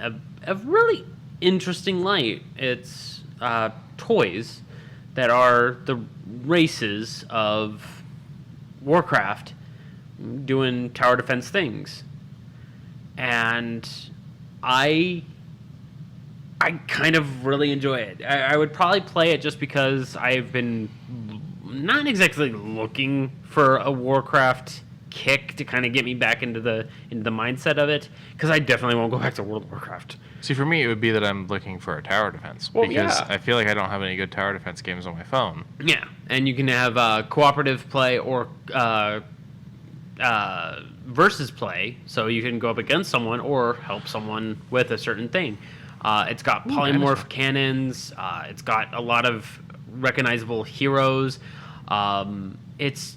a really interesting light. It's toys that are the races of Warcraft doing tower defense things. And I kind of really enjoy it. I would probably play it just because I've been not exactly looking for a Warcraft kick to kind of get me back into the mindset of it, because I definitely won't go back to World of Warcraft. See, for me, it would be that I'm looking for a tower defense, Well, because yeah. I feel like I don't have any good tower defense games on my phone. Yeah, and you can have cooperative play or versus play, so you can go up against someone or help someone with a certain thing. It's got polymorph cannons. It's got a lot of recognizable heroes. It's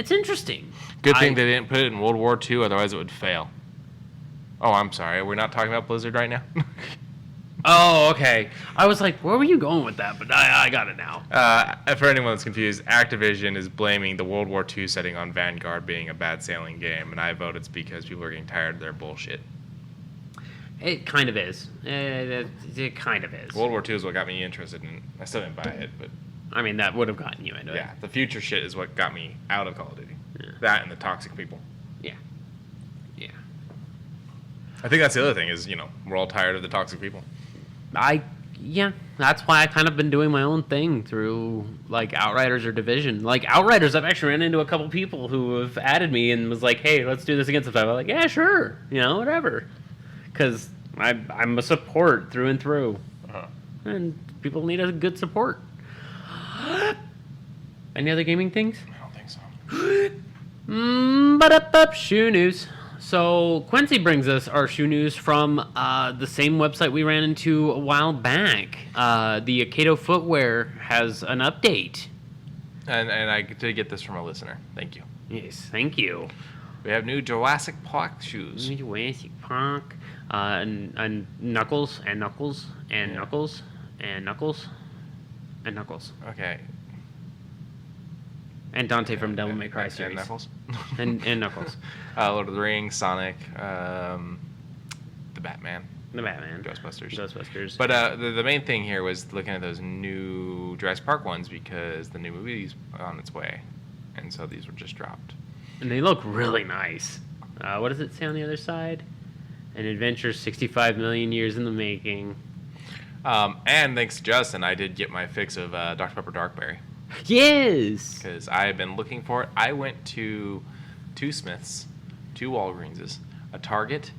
interesting. Good thing they didn't put it in World War II, otherwise it would fail. Oh, I'm sorry. We're not talking about Blizzard right now? Oh, okay. I was like, where were you going with that? But I got it now. For anyone that's confused, Activision is blaming the World War II setting on Vanguard being a bad sailing game, and I vote it's because people are getting tired of their bullshit. It kind of is. It kind of is. World War II is what got me interested in it. I still didn't buy it, but... I mean, that would have gotten you into it. Yeah, the future shit is what got me out of Call of Duty. Yeah. That and the toxic people. Yeah. Yeah. I think that's the other thing is, we're all tired of the toxic people. Yeah, that's why I kind of been doing my own thing through, like, Outriders or Division. Like, Outriders, I've actually ran into a couple people who have added me and was like, hey, let's do this against the five. I'm like, yeah, sure. Whatever. Because I'm a support through and through. Uh-huh. And people need a good support. Any other gaming things? I don't think so. Shoe news. So Quincey brings us our shoe news from the same website we ran into a while back. The Akato Footwear has an update. And I did get this from a listener. Thank you. Yes, thank you. We have new Jurassic Park shoes. Jurassic Park, and Knuckles, and Knuckles, and Knuckles, and Knuckles, and Knuckles. Okay. And Dante from Devil May Cry series. And Knuckles. and Knuckles. Lord of the Rings, Sonic, the Batman. The Batman. Ghostbusters. But the main thing here was looking at those new Jurassic Park ones because the new movie's on its way. And so these were just dropped. And they look really nice. What does it say on the other side? An adventure 65 million years in the making. And thanks to Justin, I did get my fix of Dr. Pepper Darkberry. Yes! Because I have been looking for it. I went to 2 Smiths, 2 Walgreenses, a Target,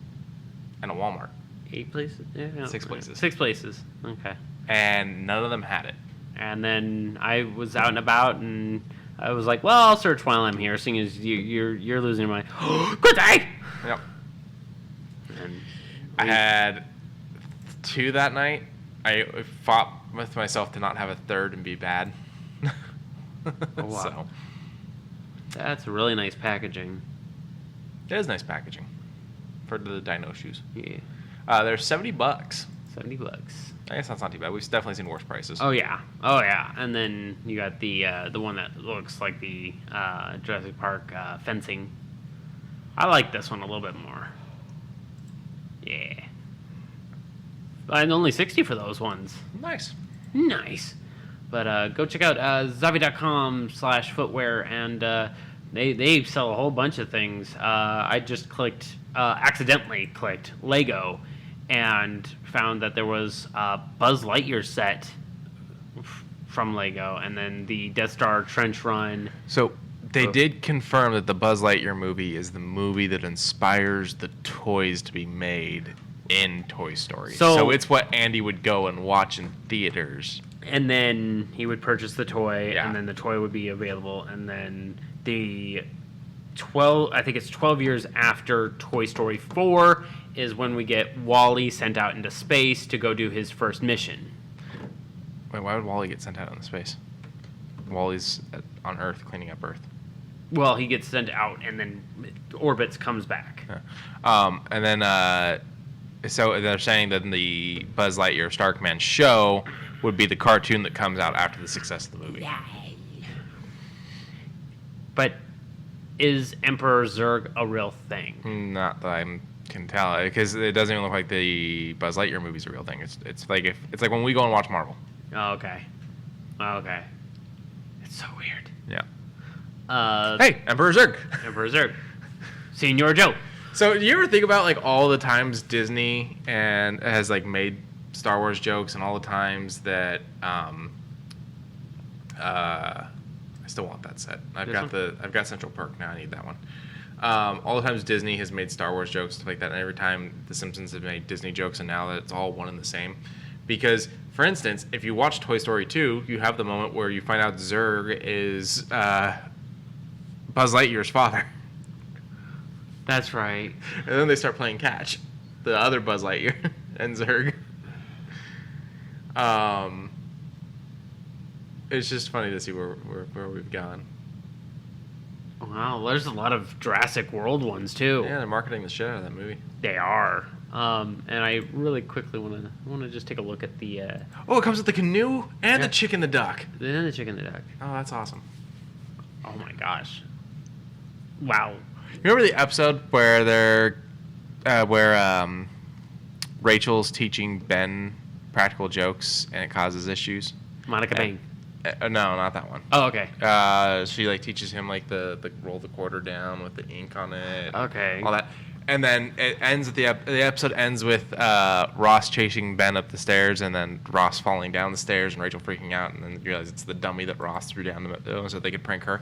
and a Walmart. 8 places? Yeah, no, 6 places. 6 places. Okay. And none of them had it. And then I was out and about, and I was like, "Well, I'll search while I'm here." Seeing as you're losing your mind. Good day. Yep. And I had 2 that night. I fought with myself to not have a third and be bad. Oh, wow. So That's really nice packaging. it is nice packaging for the dino shoes. Yeah. They're $70. $70. I guess that's not too bad. We've definitely seen worse prices. Oh yeah. Oh yeah. And then you got the one that looks like the Jurassic Park fencing. I like this one a little bit more. Yeah. And only 60 for those ones. Nice. Nice. But go check out Zavi.com/footwear, and they sell a whole bunch of things. I just accidentally clicked Lego, and found that there was a Buzz Lightyear set from Lego, and then the Death Star trench run. So they did confirm that the Buzz Lightyear movie is the movie that inspires the toys to be made in Toy Story. So it's what Andy would go and watch in theaters. And then he would purchase the toy, Yeah. and then the toy would be available, and then I think it's 12 years after Toy Story 4 is when we get Wall-E sent out into space to go do his first mission. Wait, why would Wall-E get sent out into space? Wall-E's on Earth, cleaning up Earth. Well, he gets sent out, and then orbits, comes back. Yeah. And then, so they're saying that the Buzz Lightyear Starkman show would be the cartoon that comes out after the success of the movie. Yay. But is Emperor Zurg a real thing? Not that I can tell, because it doesn't even look like the Buzz Lightyear movie's a real thing. It's like when we go and watch Marvel. Oh, okay. Okay. It's so weird. Yeah. Uh, Hey, Emperor Zurg. Emperor Zurg. Senor Joe. So, do you ever think about like all the times Disney has like made Star Wars jokes, and all the times that I still want that set. I've got Central Perk now. I need that one. All the times Disney has made Star Wars jokes, stuff like that, and every time The Simpsons have made Disney jokes, and now that it's all one and the same. Because, for instance, if you watch Toy Story 2, you have the moment where you find out Zurg is Buzz Lightyear's father. That's right. And then they start playing catch. The other Buzz Lightyear and Zurg. It's just funny to see where we've gone. Wow, there's a lot of Jurassic World ones too. Yeah, they're marketing the shit out of that movie. They are. And I really quickly want to just take a look at the Oh, it comes with the canoe and the chicken the duck. the chicken the duck. Oh, that's awesome. Oh my gosh. Wow. You remember the episode where Rachel's teaching Ben practical jokes and it causes issues? Monica Bang. No, not that one. Oh, okay. She like teaches him like the roll the quarter down with the ink on it. Okay. All that, and then it ends at the episode ends with Ross chasing Ben up the stairs, and then Ross falling down the stairs, and Rachel freaking out, and then you realize it's the dummy that Ross threw down so they could prank her.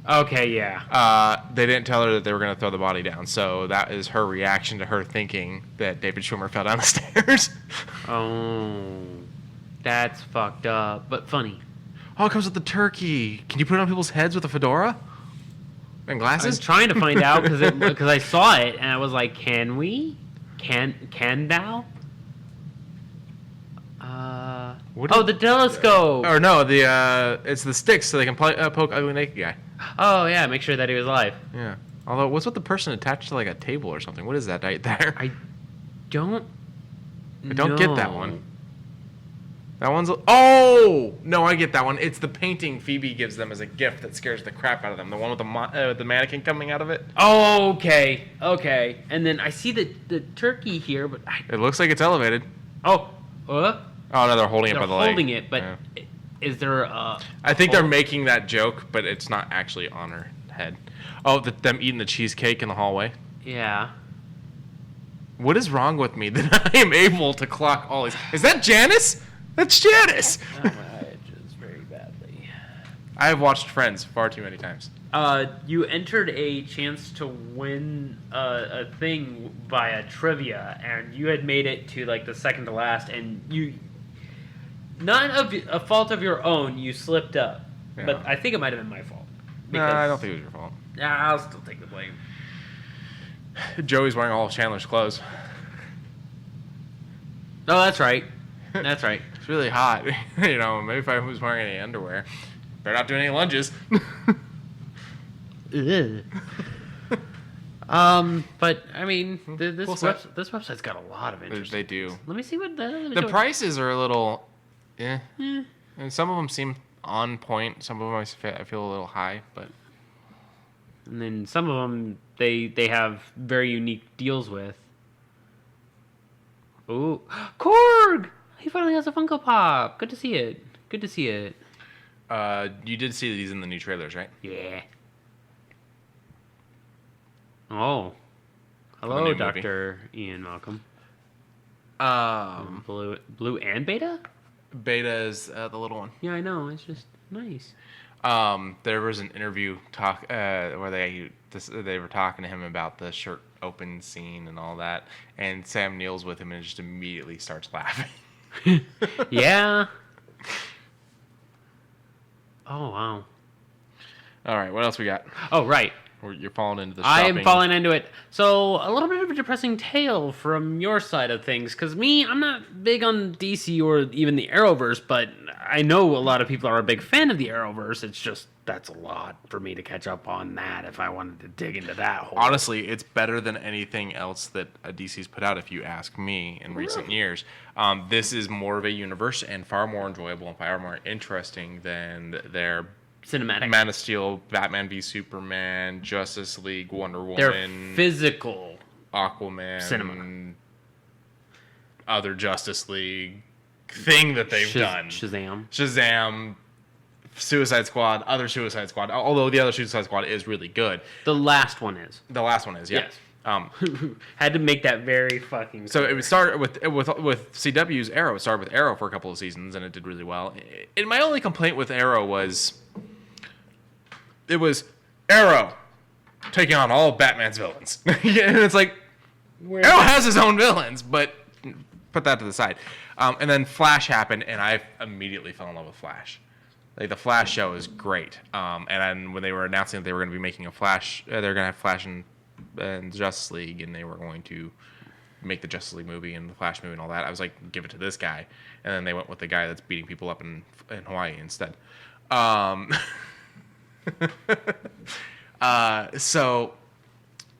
Okay, yeah. They didn't tell her that they were going to throw the body down, so that is her reaction to her thinking that David Schwimmer fell down the stairs. Oh, that's fucked up, but funny. Oh, it comes with the turkey. Can you put it on people's heads with a fedora and I was glasses? trying to find out because I saw it and I was like, can we? Can thou? The telescope. Or no, it's the sticks so they can poke ugly naked guy. Oh yeah, make sure that he was alive. Yeah. Although, what's with the person attached to like a table or something? What is that right there? I don't get that one. That one's... Oh! No, I get that one. It's the painting Phoebe gives them as a gift that scares the crap out of them. The one with the mannequin coming out of it. Oh, okay. And then I see the turkey here, but It looks like it's elevated. Oh, no, they're holding it by the leg. They're holding it, but Yeah. is there a... I think they're making that joke, but it's not actually on her head. Oh, them eating the cheesecake in the hallway. Yeah. What is wrong with me that I am able to clock all these? Is that Janice? That's Janice. Just very badly. I have watched Friends far too many times. You entered a chance to win a thing via trivia, and you had made it to like the second to last, and you, not of a fault of your own, you slipped up. Yeah. But I think it might have been my fault. No, I don't think it was your fault. Yeah, I'll still take the blame. Joey's wearing all of Chandler's clothes. Oh, that's right. That's right. It's really hot. Maybe if I was wearing any underwear. Better not do any lunges. But I mean, this Cool stuff. this website's got a lot of interest. They do. Let me see what The prices are a little, and some of them seem on point. Some of them I feel a little high, but. And then some of them they have very unique deals with. Ooh, Korg! He finally has a Funko Pop. Good to see it. Good to see it. You did see these in the new trailers, right? Yeah. Oh. The Hello, new Dr. Ian Malcolm. Blue and Beta? Beta is the little one. Yeah, I know. It's just nice. There was an interview where they were talking to him about the shirt open scene and all that, and Sam Neill's with him and just immediately starts laughing. Yeah. Oh, wow. All right, what else we got? Oh, right. You're falling into the shopping. I'm falling into it. So, a little bit of a depressing tale from your side of things. Because I'm not big on DC or even the Arrowverse, but I know a lot of people are a big fan of the Arrowverse. It's just, that's a lot for me to catch up on that if I wanted to dig into that hole. Honestly, it's better than anything else that DC's put out, if you ask me, in recent years. This is more of a universe and far more enjoyable and far more interesting than their cinematic Man of Steel, Batman v Superman, Justice League, Wonder Woman, their physical Aquaman, cinema, other Justice League thing that they've done. Shazam, Suicide Squad, other Suicide Squad. Although the other Suicide Squad is really good. The last one is. The last one is, yeah. Yes. Had to make that very fucking so clear. it would start with CW's Arrow. It started with Arrow for a couple of seasons, and it did really well. And my only complaint with Arrow was it was Arrow taking on all of Batman's villains. And it's like, Arrow has his own villains, but put that to the side. And then Flash happened, and I immediately fell in love with Flash. Like, the Flash show is great. And then when they were announcing that they were going to be making a Flash, they're going to have Flash and Justice League, and they were going to make the Justice League movie and the Flash movie and all that, I was like, give it to this guy. And then they went with the guy that's beating people up in Hawaii instead. So,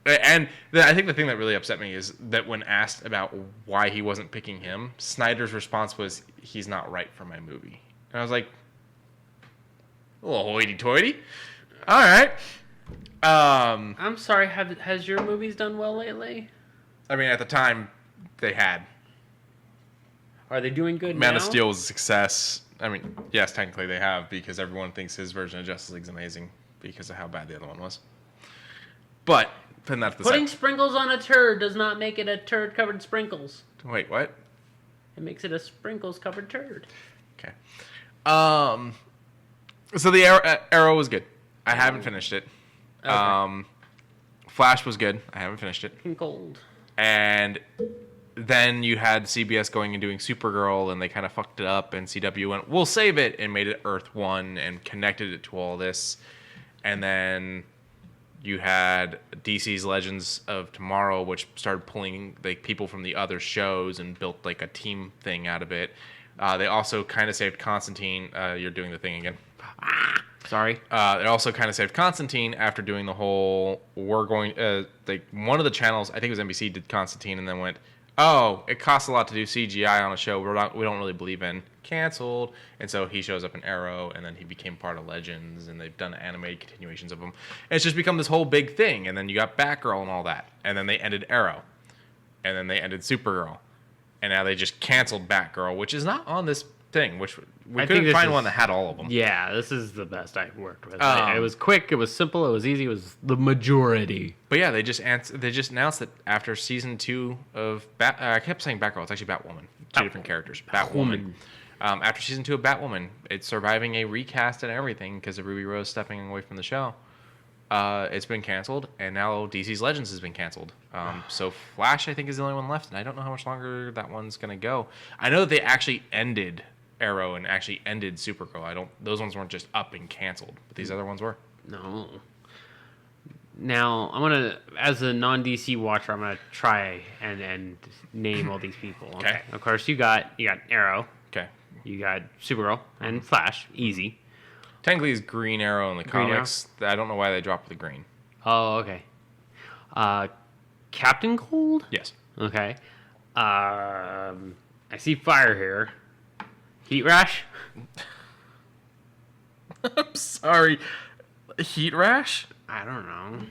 and I think the thing that really upset me is that when asked about why he wasn't picking him, Snyder's response was, he's not right for my movie. And I was like, a little hoity-toity. All right. I'm sorry, has your movies done well lately? I mean, at the time, they had. Are they doing good Man now? of Steel was a success. I mean, yes, technically they have, because everyone thinks his version of Justice League is amazing because of how bad the other one was. But, putting that to the Putting side. sprinkles on a turd does not make it a turd covered sprinkles. Wait, what? It makes it a sprinkles covered turd. Okay. So the Arrow was good. I haven't finished it. Okay. Flash was good. I haven't finished it. Cold. And then you had CBS going and doing Supergirl, and they kind of fucked it up, and CW went, we'll save it, and made it Earth 1 and connected it to all this. And then you had DC's Legends of Tomorrow, which started pulling like people from the other shows and built like a team thing out of it. They also kind of saved Constantine. You're doing the thing again. Sorry. It also kind of saved Constantine after doing the whole, we're going, like one of the channels, I think it was NBC, did Constantine and then went, oh, it costs a lot to do CGI on a show we don't really believe in. Canceled. And so he shows up in Arrow, and then he became part of Legends, and they've done animated continuations of him. And it's just become this whole big thing. And then you got Batgirl and all that. And then they ended Arrow. And then they ended Supergirl. And now they just canceled Batgirl, which is not on this thing, which we I think couldn't this find is- one that had all of them. Yeah, this is the best I've worked with. Um, It was quick, it was simple, it was easy, it was the majority. But yeah, they just announced that after season 2 of I kept saying Batgirl. It's actually Batwoman. Two different characters. Batwoman. After season 2 of Batwoman, it's surviving a recast and everything because of Ruby Rose stepping away from the show. It's been canceled, and now DC's Legends has been canceled. So Flash, I think, is the only one left, and I don't know how much longer that one's gonna go. I know that they actually ended Arrow and actually ended Supergirl. Those ones weren't just up and canceled, but these other ones were. No. Now, I'm going to, as a non-DC watcher, I'm going to try and name all these people. Okay. Of course, you got Arrow, Okay. you got Supergirl, and Flash. Easy. Technically, it's Green Arrow in the Green comics. I don't know why they dropped the green. Oh, okay. Captain Cold? Yes. Okay. I see fire here. Heat Rash? I'm sorry. Heat Rash? I don't know.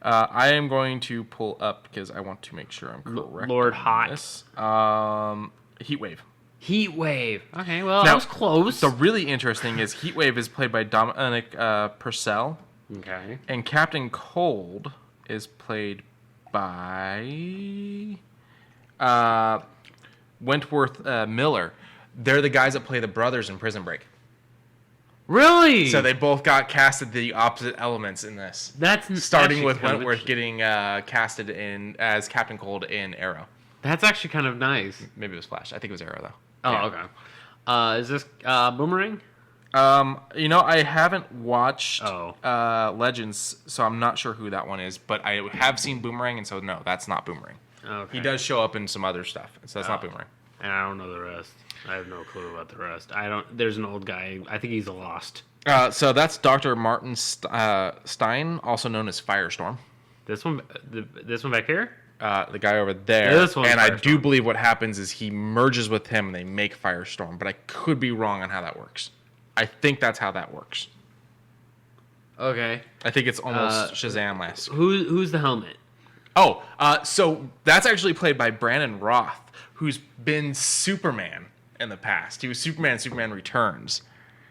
I am going to pull up because I want to make sure I'm correct. Lord on Hot. this. Heatwave. Heatwave. Okay, well, Now, that was close. The really interesting is Heatwave is played by Dominic Purcell, Okay. and Captain Cold is played by Wentworth Miller. They're the guys that play the brothers in Prison Break. Really? So they both got casted the opposite elements in this. That's Starting actually with kind of Wentworth interesting. getting casted in as Captain Cold in Arrow. That's actually kind of nice. Maybe it was Flash. I think it was Arrow though. Oh, Yeah. okay. Is this Boomerang? I haven't watched Oh. Legends, so I'm not sure who that one is. But I have seen Boomerang, and so no, that's not Boomerang. Okay. He does show up in some other stuff, so that's not Boomerang. And I don't know the rest. I have no clue about the rest. There's an old guy. I think he's lost. So that's Dr. Martin Stein, also known as Firestorm. This one back here? The guy over there. This one's and I do Firestorm. believe what happens is he merges with him and they make Firestorm, but I could be wrong on how that works. I think that's how that works. Okay. I think it's almost Shazam-esque. Who's the helmet? Oh, so that's actually played by Brandon Roth, who's been Superman in the past. He was Superman in Superman Returns.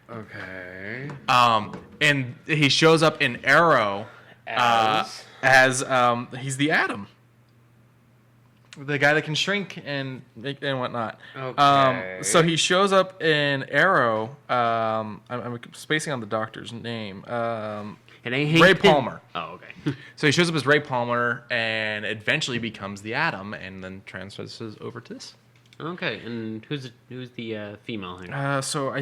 Okay. And he shows up in Arrow as he's the Atom. The guy that can shrink and whatnot. Okay. So he shows up in Arrow. I'm spacing on the doctor's name. It ain't Hank Ray Pym. Palmer. Oh, okay. So he shows up as Ray Palmer and eventually becomes the Atom, and then transfers over to this. Okay, and who's the female here? So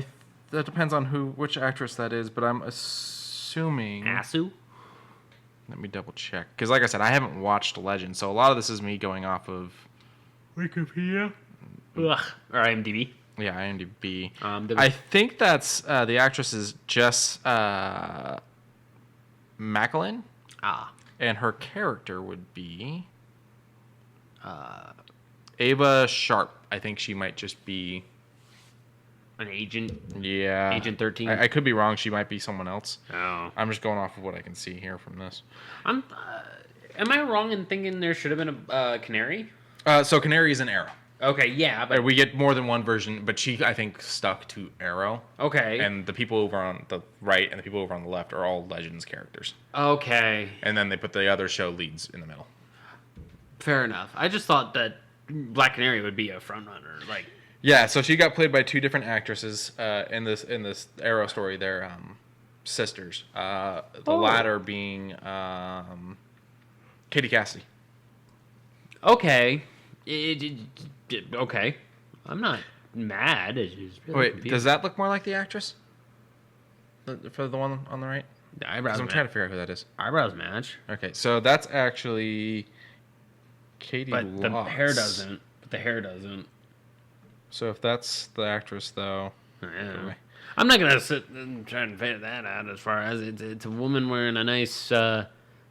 that depends on which actress that is, but I'm assuming. Asu? Let me double check, because like I said, I haven't watched Legend, so a lot of this is me going off of Wikipedia. Ugh. Or IMDb. yeah IMDb. There was- I think that's the actress is Jess Macklin, and her character would be Ava Sharp. I think she might just be An agent. yeah Agent 13? I could be wrong. She might be someone else. Oh. I'm just going off of what I can see here from this. Am I wrong in thinking there should have been a canary? So Canary is an Arrow. Okay, yeah, but We get more than one version, but she, I think, stuck to Arrow. okay. And the people over on the right and the people over on the left are all Legends characters. Okay. And then they put the other show leads in the middle. Fair enough. I just thought that Black Canary would be a front runner. Like, Yeah, so she got played by two different actresses in this Arrow story. They're sisters. The latter being Katie Cassidy. okay. Okay. I'm not mad. It's just really Wait, confusing. does that look more like the actress? For the one on the right? The eyebrows 'Cause I'm match. trying to figure out who that is. Eyebrows match. Okay, so that's actually Katie But the Lotz. hair doesn't. So if that's the actress, though, Yeah. Anyway. I'm not gonna sit and try and figure that out. As far as it's a woman wearing a nice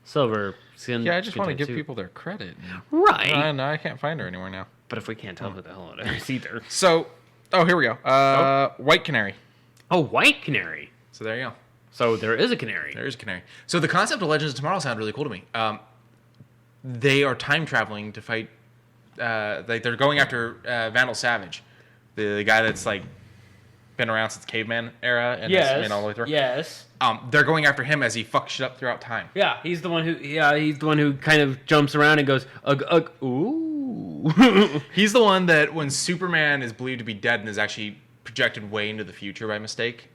silver skin. yeah, I just want to skin give suit. people their credit. right. No, I can't find her anywhere now. But if we can't tell who the hell it is either. So, here we go. White Canary. Oh, White Canary. So there you go. So there is a canary. There is a canary. So the concept of Legends of Tomorrow sounded really cool to me. They are time traveling to fight. They're going after Vandal Savage, the guy that's like been around since caveman era and Yes. has been all the way through. Yes. They're going after him as he fucks shit up throughout time. Yeah, he's the one who kind of jumps around and goes, ugh, ugh, ooh. He's the one that when Superman is believed to be dead and is actually projected way into the future by mistake,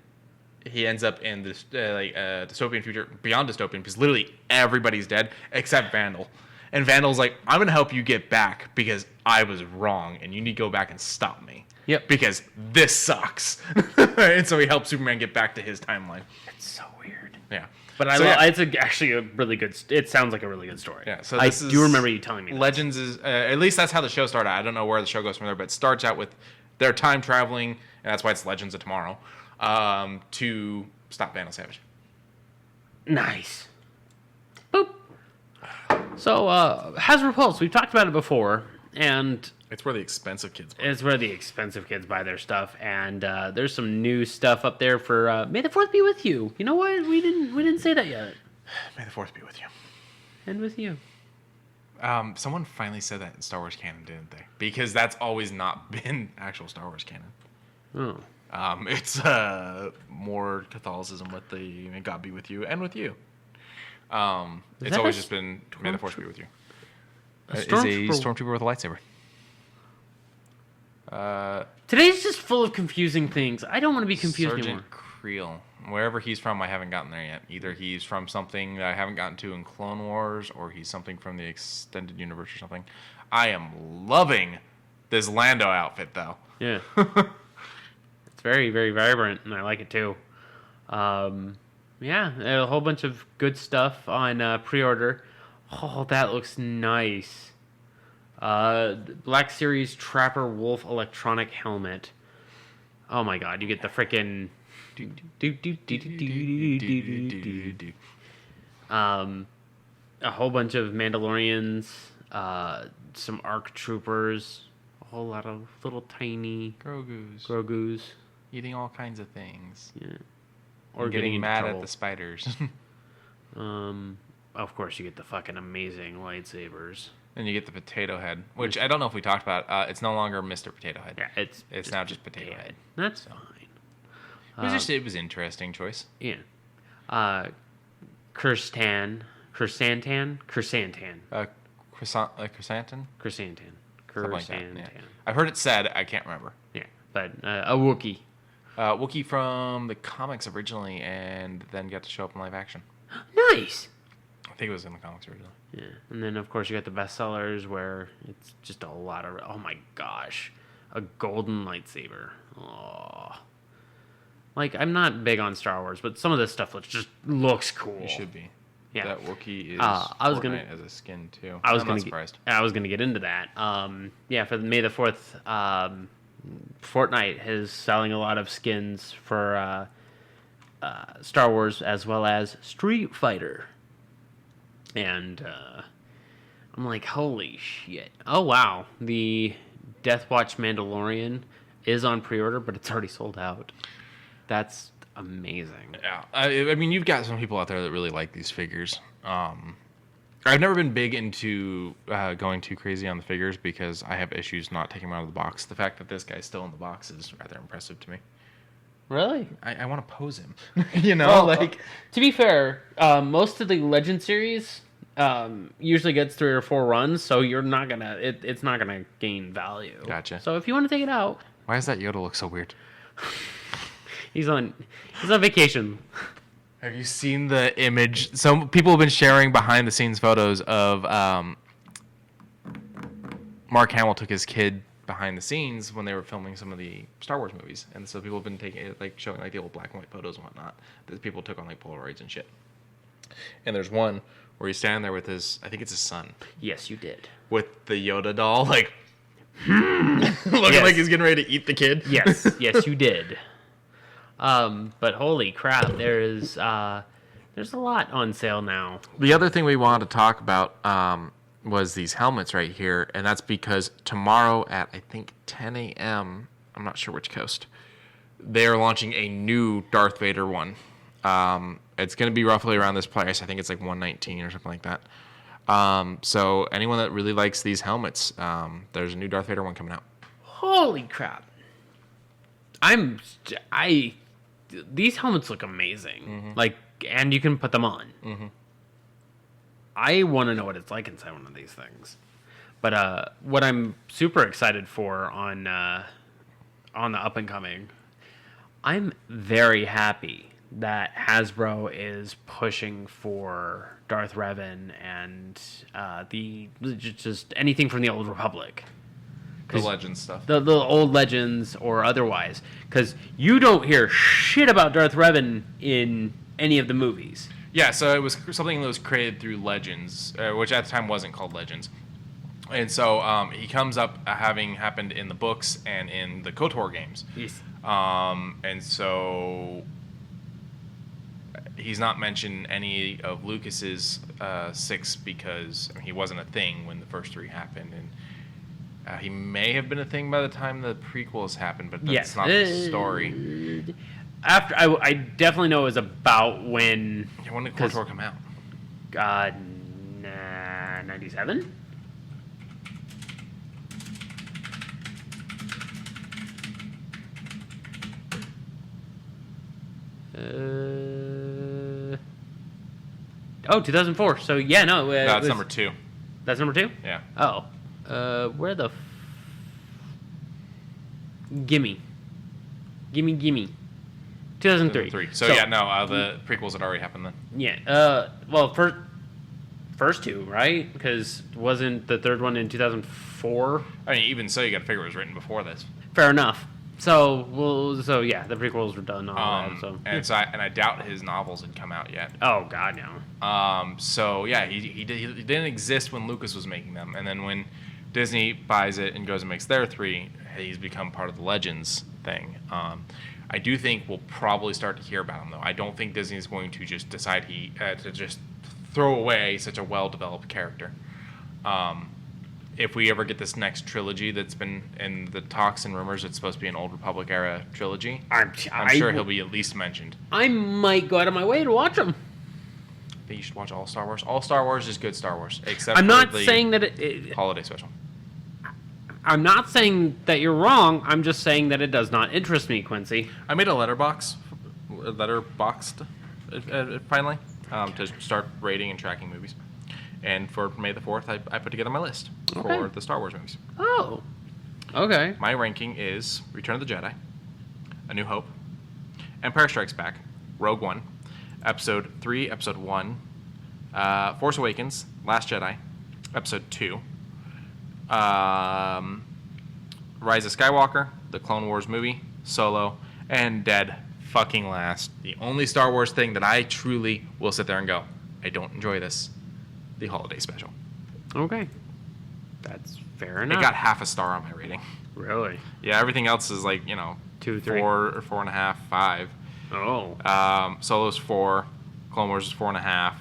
he ends up in this dystopian future, beyond dystopian, because literally everybody's dead except Vandal. And Vandal's like, I'm going to help you get back because I was wrong and you need to go back and stop me. Yep. Because this sucks. And so he helps Superman get back to his timeline. It's so weird. Yeah. But it's actually a really good, it sounds like a really good story. Yeah, so I this is do remember you telling me that. Legends is, at least that's how the show started. I don't know where the show goes from there, but it starts out with their time traveling, and that's why it's Legends of Tomorrow, to stop Vandal Savage. Nice. Boop. So, Hasbro Pulse, we've talked about it before, and It's where the expensive kids buy. it's where the expensive kids buy their stuff, and there's some new stuff up there for May the 4th be with you. You know what? We didn't say that yet. May the 4th be with you. And with you. Someone finally said that in Star Wars canon, didn't they? Because that's always not been actual Star Wars canon. Oh. It's more Catholicism with the May God be with you and with you. It's always just been May the Force be with you. Is a stormtrooper with a lightsaber. Today's just full of confusing things. I don't want to be confused Sergeant anymore. Creel. Wherever he's from, I haven't gotten there yet. Either he's from something that I haven't gotten to in Clone Wars, or he's something from the extended universe or something. I am loving this Lando outfit, though. Yeah. It's very, very vibrant, and I like it too. Yeah, a whole bunch of good stuff on pre-order. Oh, that looks nice. Black Series Trapper Wolf electronic helmet. Oh my god, you get the frickin' a whole bunch of Mandalorians, some ARC troopers, a whole lot of little tiny Grogus. Eating all kinds of things. Yeah. Or getting mad at the spiders. Of course you get the fucking amazing lightsabers. And you get the potato head, which I don't know if we talked about. It's no longer Mr. Potato Head. Yeah, it's now just Potato Head. That's fine. It was interesting choice. Yeah. Chrysantan. Chrysanthemum. Something like that, yeah. I've heard it said. I can't remember. Yeah, but a Wookiee. Wookiee from the comics originally, and then got to show up in live action. Nice. I think it was in the comics originally. Yeah, and then of course you got the bestsellers where it's just a lot of. Oh my gosh, a golden lightsaber. Oh. Like, I'm not big on Star Wars, but some of this stuff looks cool. You should be. Yeah. That Wookiee is Fortnite as a skin, too. I'm not surprised. I was going to get into that. Yeah, for the May the 4th, Fortnite is selling a lot of skins for Star Wars as well as Street Fighter. And I'm like, holy shit. Oh, wow. The Death Watch Mandalorian is on pre-order, but it's already sold out. That's amazing. Yeah, I mean, you've got some people out there that really like these figures. I've never been big into going too crazy on the figures because I have issues not taking them out of the box. The fact that this guy's still in the box is rather impressive to me. Really? I want to pose him. Well, to be fair, most of the Legend series usually gets 3 or 4 runs, so you're not gonna. It's not gonna gain value. Gotcha. So if you want to take it out, why does that Yoda look so weird? He's on vacation. Have you seen the image? Some people have been sharing behind the scenes photos of Mark Hamill took his kid behind the scenes when they were filming some of the Star Wars movies, and so people have been taking showing the old black and white photos and whatnot that people took on Polaroids and shit. And there's one where he's standing there with I think it's his son. Yes, you did. With the Yoda doll, looking like he's getting ready to eat the kid. Yes, you did. But holy crap, there's a lot on sale now. The other thing we wanted to talk about was these helmets right here, and that's because tomorrow at, I think, 10 a.m., I'm not sure which coast, they're launching a new Darth Vader one. It's going to be roughly around this price. I think it's like $119 or something like that. So anyone that really likes these helmets, there's a new Darth Vader one coming out. Holy crap. These helmets look amazing. Like, and you can put them on. I want to know what it's like inside one of these things. But what I'm super excited for on the up and coming, I'm very happy that Hasbro is pushing for Darth Revan and just anything from the Old Republic. The Legends stuff. The old Legends or otherwise. Because you don't hear shit about Darth Revan in any of the movies. Yeah, so it was something that was created through Legends, which at the time wasn't called Legends. And so he comes up having happened in the books and in the KOTOR games. Yes. And so he's not mentioned any of Lucas's 6 because he wasn't a thing when the first 3 happened. And he may have been a thing by the time the prequels happened, but that's not the story. After I definitely know it was about when... Yeah, when did KOTOR come out? 97? Oh, 2004. So, yeah, no. No, that's number 2. That's number 2? Yeah. Oh. Where the... Gimme. 2003. So yeah, no, the prequels had already happened then. Yeah. Well, first 2, right? Because wasn't the third one in 2004? I mean, even so, you got to figure it was written before this. Fair enough. So yeah, the prequels were done. And I doubt his novels had come out yet. Oh God, no. So yeah, he didn't exist when Lucas was making them, and then when Disney buys it and goes and makes their 3, he's become part of the Legends thing. I do think we'll probably start to hear about him, though. I don't think Disney is going to just decide to just throw away such a well-developed character. If we ever get this next trilogy that's been in the talks and rumors, it's supposed to be an Old Republic era trilogy. I'm sure he'll be at least mentioned. I might go out of my way to watch him. I think you should watch all Star Wars. All Star Wars is good Star Wars, except I'm not for the saying that it holiday special. I'm not saying that you're wrong. I'm just saying that it does not interest me, Quincy. I made a letterboxed finally to start rating and tracking movies. And for May the 4th, I put together my list for the Star Wars movies. Oh, okay. My ranking is Return of the Jedi, A New Hope, Empire Strikes Back, Rogue One, Episode 3, Episode 1, Force Awakens, Last Jedi, Episode 2, Rise of Skywalker, the Clone Wars movie, Solo, and dead fucking last. The only Star Wars thing that I truly will sit there and go, I don't enjoy this. The holiday special. Okay. That's fair enough. It got half a star on my rating. Really? Yeah, everything else is like, 2, 3. 4 or 4.5, 5. Oh. Solo's 4. Clone Wars is 4.5.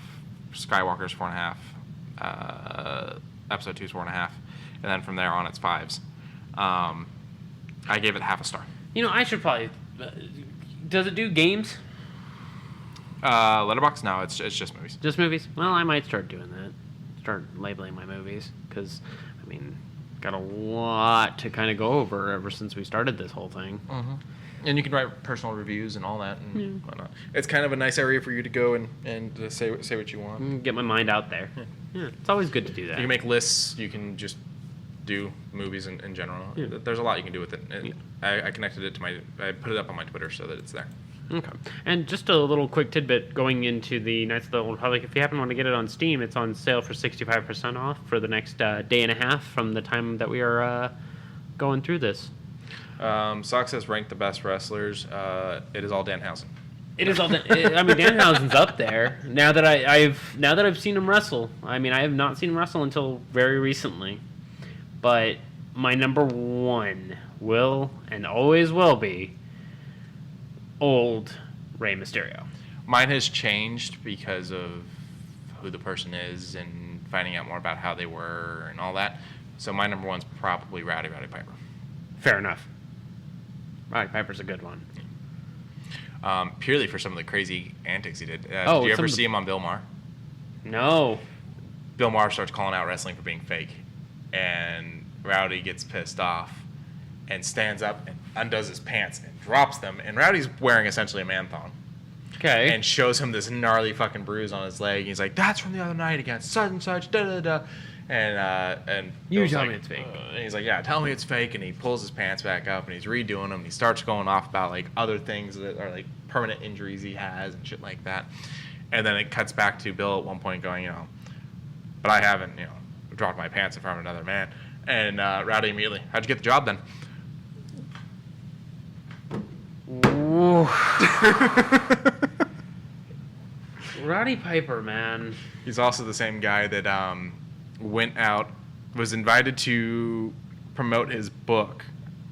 Skywalker's 4.5. Episode 2 is 4.5. And then from there on, it's 5s. I gave it half a star. I should probably... does it do games? Letterboxd? No, it's just movies. Just movies? Well, I might start doing that. Start labeling my movies. Because, got a lot to kind of go over ever since we started this whole thing. Mm-hmm. And you can write personal reviews and all that and whatnot. It's kind of a nice area for you to go and say what you want. Get my mind out there. Yeah, it's always good to do that. You can make lists. You can just do movies in general. Yeah. There's a lot you can do with it. I connected it to I put it up on my Twitter so that it's there. Okay. And just a little quick tidbit going into the Knights of the Old Republic. If you happen to want to get it on Steam, it's on sale for 65% off for the next day and a half from the time that we are going through this. Sock says rank the best wrestlers. It is all Danhausen. It is all. Danhausen's up there. Now that I've seen him wrestle. I have not seen him wrestle until very recently. But my number 1 will and always will be old Rey Mysterio. Mine has changed because of who the person is and finding out more about how they were and all that. So my number 1's probably Rowdy Piper. Fair enough. Roddy Piper's a good one. Purely for some of the crazy antics he did. Did you ever see him on Bill Maher? No. Bill Maher starts calling out wrestling for being fake, and Rowdy gets pissed off and stands up and undoes his pants and drops them. And Rowdy's wearing essentially a man thong. Okay. And shows him this gnarly fucking bruise on his leg. He's like, "That's from the other night against such and such, da da da." And You Bill's tell like, me it's fake. And he's like, "Yeah, tell me it's fake." And he pulls his pants back up and he's redoing them. And he starts going off about like other things that are like permanent injuries he has and shit like that. And then it cuts back to Bill at one point going, "But I haven't, dropped my pants in front of another man." And Rowdy immediately, "How'd you get the job then?" Roddy Piper, man. He's also the same guy that was invited to promote his book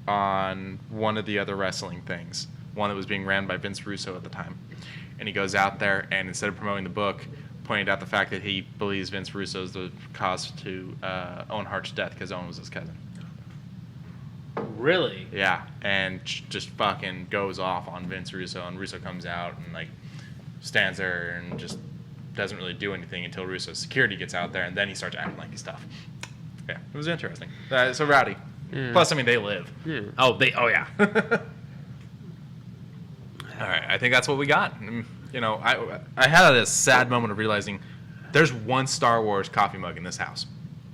on one of the other wrestling things, one that was being ran by Vince Russo at the time. And he goes out there and instead of promoting the book, pointed out the fact that he believes Vince Russo is the cause to Owen Hart's death because Owen was his cousin. Really? Yeah, and just fucking goes off on Vince Russo, and Russo comes out and like stands there and just doesn't really do anything until Russo's security gets out there, and then he starts acting like he's tough. Yeah, it was interesting. So Rowdy. Yeah. Plus, I mean, they live. Yeah. Oh, yeah. All right, I think that's what we got. I had a sad moment of realizing there's one Star Wars coffee mug in this house.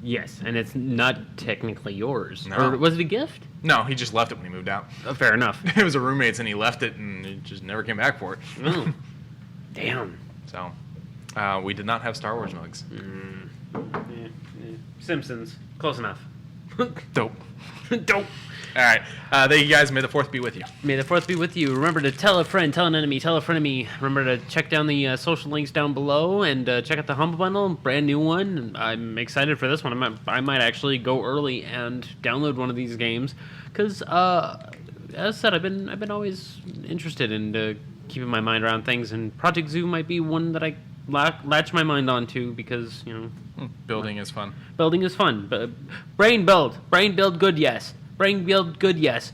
Yes, and it's not technically yours. No. Or was it a gift? No, he just left it when he moved out. Fair enough. It was a roommate's, and he left it, and he just never came back for it. Oh. Damn. So, we did not have Star Wars mugs. Yeah. Simpsons. Close enough. Dope. Dope. All right. Thank you guys. May the 4th be with you. May the 4th be with you. Remember to tell a friend, tell an enemy, tell a frenemy. Remember to check down the social links down below and check out the Humble Bundle, brand new one. I'm excited for this one. I might actually go early and download one of these games because, as I said, I've been always interested in keeping my mind around things, and Project Zoo might be one that I latch my mind onto because Building is fun. building is fun. But brain build good, yes. Brain build good, yes.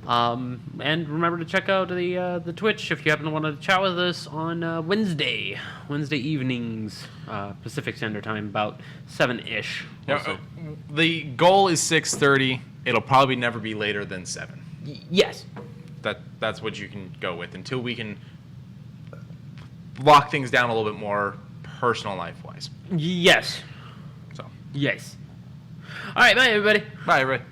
And remember to check out the Twitch if you happen to want to chat with us on Wednesday evenings, Pacific Standard Time, about 7-ish. The goal is 6:30. It'll probably never be later than 7. Yes. That's what you can go with until we can lock things down a little bit more personal life-wise. Yes. So. Yes. All right, bye, everybody. Bye, everybody.